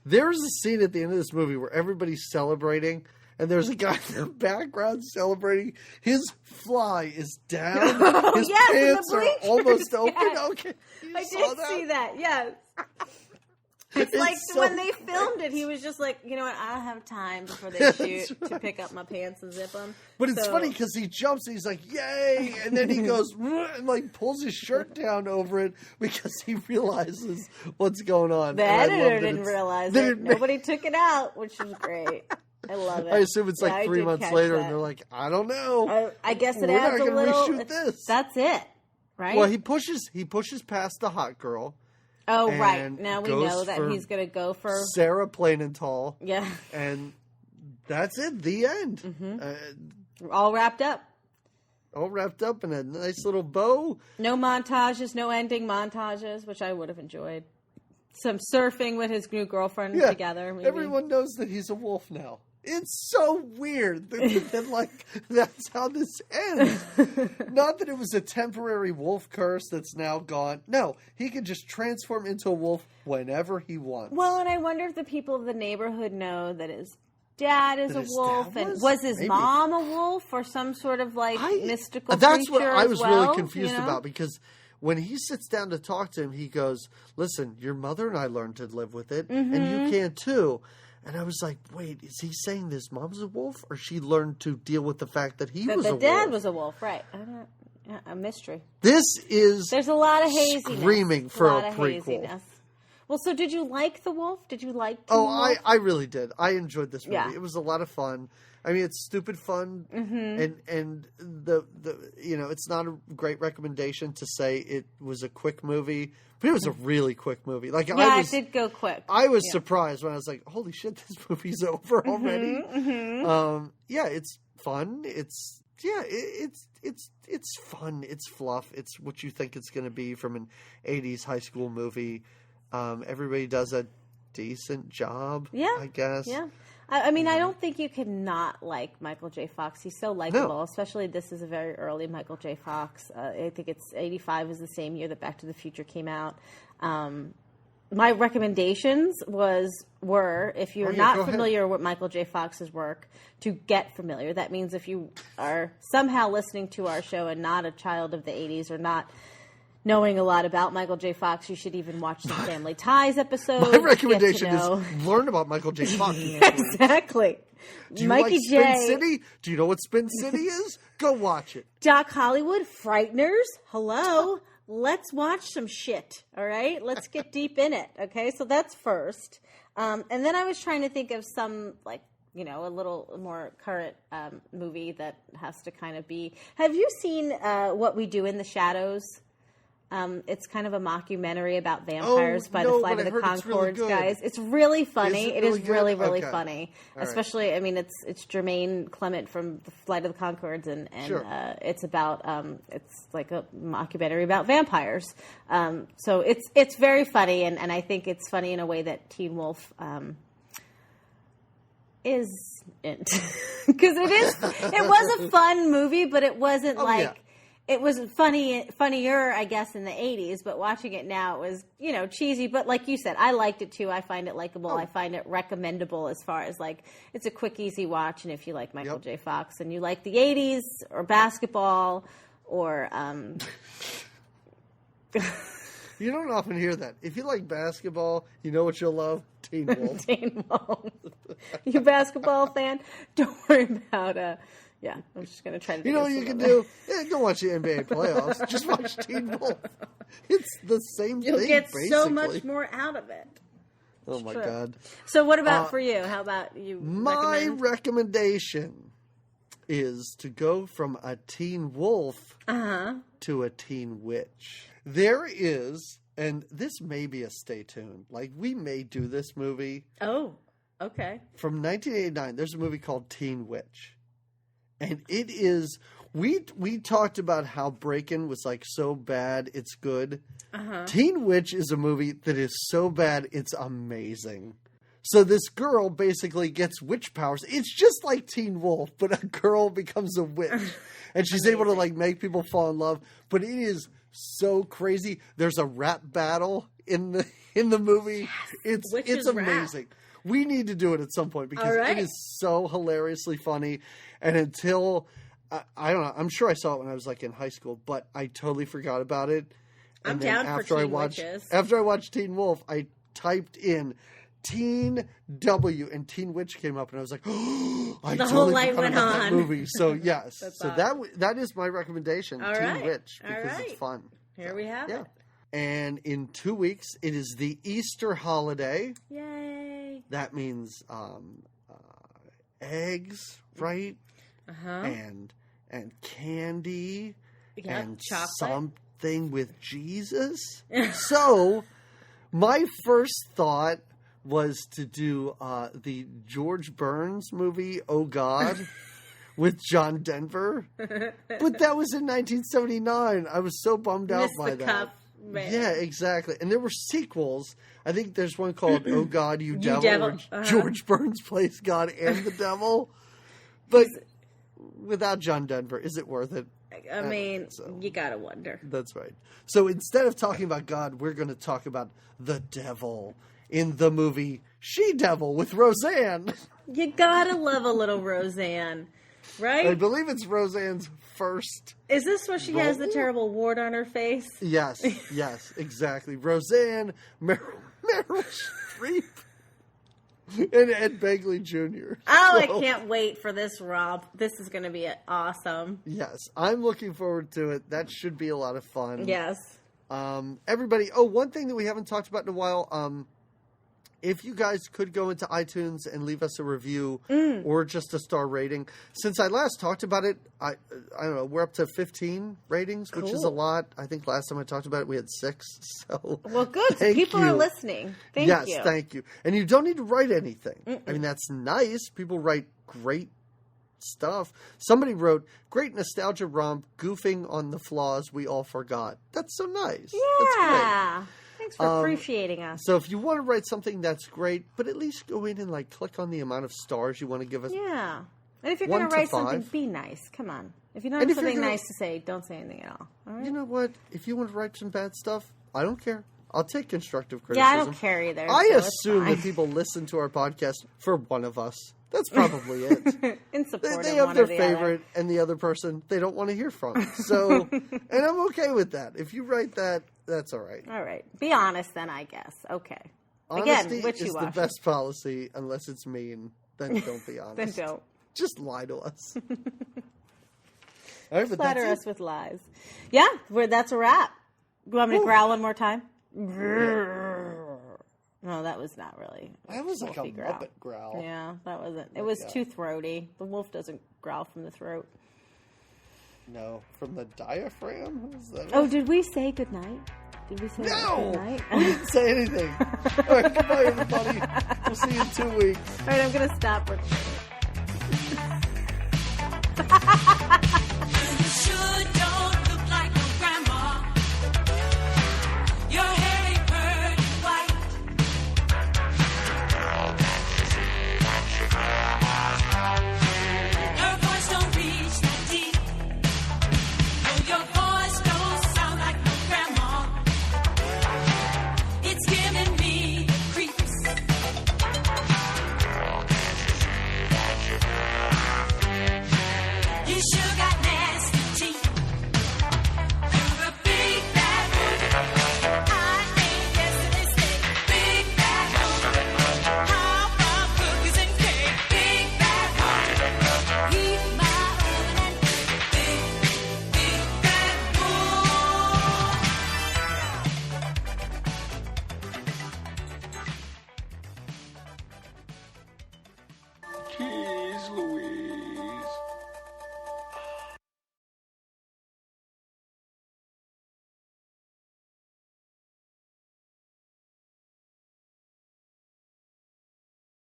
There's a scene at the end of this movie where everybody's celebrating, and there's a guy in the background celebrating. His fly is down. His pants are almost open. Yes. Okay, I did see that. Yes. It's like when they filmed it, he was just like, you know what, I don't have time before they shoot to pick up my pants and zip them. But it's funny because he jumps and he's like, yay! And then he goes and like pulls his shirt down over it because he realizes what's going on. The editor didn't realize it. Nobody took it out, which is great. I love it. I assume it's like 3 months later and they're like, I don't know. I guess it adds a little. We're not going to reshoot this. That's it, right? Well, he pushes past the hot girl. Oh, right. Now we know that he's going to go for Sarah Plain and Tall. Yeah. And that's it. The end. Mm-hmm. All wrapped up. All wrapped up in a nice little bow. No montages, no ending montages, which I would have enjoyed. Some surfing with his new girlfriend together. Maybe. Everyone knows that he's a wolf now. It's so weird that like that's how this ends. Not that it was a temporary wolf curse that's now gone. No, he could just transform into a wolf whenever he wants. Well, and I wonder if the people of the neighborhood know that his dad is a wolf, and was his mom a wolf or some sort of like mystical creature? That's what I was really confused about because when he sits down to talk to him, he goes, "Listen, your mother and I learned to live with it, and you can too." And I was like, wait, is he saying this mom's a wolf? Or she learned to deal with the fact that he was a wolf? The dad was a wolf, right. A mystery. There's a lot of haziness. Screaming for a prequel. Haziness. Well, so did you like The Wolf? Did you like Teen Wolf? I really did. I enjoyed this movie. Yeah. It was a lot of fun. I mean, it's stupid fun, and the it's not a great recommendation to say it was a quick movie, but it was a really quick movie. Like it did go quick. I was surprised when I was like, "Holy shit, this movie's over already!" It's fun. It's fun. It's fluff. It's what you think it's going to be from an '80s high school movie. Everybody does a decent job. Yeah, I guess. Yeah. I mean, I don't think you could not like Michael J. Fox. He's so likable, especially this is a very early Michael J. Fox. I think it's 85 was the same year that Back to the Future came out. My recommendations were if you're not familiar with Michael J. Fox's work, to get familiar. That means if you are somehow listening to our show and not a child of the 80s or not knowing a lot about Michael J. Fox, you should even watch the Family Ties episode. My recommendation is learn about Michael J. Fox. Exactly. Do you like Spin City? Do you know what Spin City is? Go watch it. Doc Hollywood, Frighteners, hello. Let's watch some shit, all right? Let's get deep in it, okay? So that's first. And then I was trying to think of some, like, a little more current movie that has to kind of be... Have you seen What We Do in the Shadows? It's kind of a mockumentary about vampires by the Flight of the Conchords guys. It's really funny. It is really funny. All Especially, right. I mean, it's Jermaine Clement from the Flight of the Conchords, and it's about it's like a mockumentary about vampires. So it's very funny, and I think it's funny in a way that Teen Wolf isn't, because it was a fun movie, but it wasn't It was funnier, I guess, in the 80s, but watching it now, it was, cheesy. But like you said, I liked it too. I find it likable. I find it recommendable as far as, like, it's a quick, easy watch. And if you like Michael J. Fox and you like the 80s or basketball or... You don't often hear that. If you like basketball, you know what you'll love? Teen Wolf. Teen Wolf. You a basketball fan? Don't worry about yeah, I'm just going to try to do You know what you can do? Yeah, don't watch the NBA playoffs. Just watch Teen Wolf. It's the same thing, You'll get basically. so much more out of it. Oh, my God. So what about for you? How about you? My recommendation is to go from a Teen Wolf to a Teen Witch. There is, and this may be a stay tuned, like we may do this movie. Oh, okay. From 1989, there's a movie called Teen Witch. And it is, we talked about how Breakin' was like so bad, it's good. Teen Witch is a movie that is so bad, it's amazing. So this girl basically gets witch powers. It's just like Teen Wolf, but a girl becomes a witch. And she's able to like make people fall in love. But it is so crazy. There's a rap battle in the movie. Yes, it's amazing. Rap. We need to do it at some point because it is so hilariously funny. And until, I don't know, I'm sure I saw it when I was like in high school, but I totally forgot about it. And I'm then down for Teen Witches. After I watched Teen Wolf, I typed in Teen W and Teen Witch came up and I was like, oh, I the totally whole light forgot went about on. that movie. So yes, so awesome. that is my recommendation, Teen Witch, because it's fun. Here we have it. And in 2 weeks, it is the Easter holiday. Yay. That means eggs, right? And candy and chocolate. Something with Jesus. So my first thought was to do the George Burns movie, Oh God, with John Denver. But that was in 1979. I was so bummed out by that. Cup, man. Yeah, exactly. And there were sequels. I think there's one called Oh God, You Devil, where George Burns plays God and the devil. But without John Denver, is it worth it? I mean, you gotta wonder. That's right. So instead of talking about God, we're going to talk about the devil in the movie She-Devil with Roseanne. You gotta love a little Roseanne, right? I believe it's Roseanne's first. Is this where she has the terrible wart on her face? Yes, exactly. Roseanne, Meryl Streep, and Ed Begley Jr. Oh, I can't wait for this, Rob. This is going to be awesome. Yes, I'm looking forward to it. That should be a lot of fun. Yes. Everybody, one thing that we haven't talked about in a while, if you guys could go into iTunes and leave us a review or just a star rating. Since I last talked about it, I don't know, we're up to 15 ratings, which is a lot. I think last time I talked about it, we had 6. So well, good. People are listening. Thank you. Yes, thank you. And you don't need to write anything. I mean, that's nice. People write great stuff. Somebody wrote, great nostalgia romp, goofing on the flaws we all forgot. That's so nice. Yeah. That's great. Thanks for appreciating us. So if you want to write something, that's great. But at least go in and like click on the amount of stars you want to give us. Yeah. And if you're going to write something, be nice. Come on. If you don't have something nice to say, don't say anything at all. All right? You know what? If you want to write some bad stuff, I don't care. I'll take constructive criticism. Yeah, I don't care either. I assume that people listen to our podcast for one of us. That's probably it. In support they of have one their or the favorite, other. and the other person they don't want to hear from. So, and I'm okay with that. If you write that, that's all right. All right. Be honest then, I guess. Okay. Honesty Again, is the best policy, unless it's mean. Then don't be honest. Then don't. Just lie to us. All right, but flatter us with lies. Yeah, that's a wrap. You want me to growl one more time? No, that was not really. That was like a Muppet growl. Yeah, that wasn't. It was too throaty. The wolf doesn't growl from the throat. No, from the diaphragm? Did we say goodnight? Did we say goodnight? We didn't say anything. All right, goodbye, everybody. We'll see you in 2 weeks. All right, I'm going to stop recording.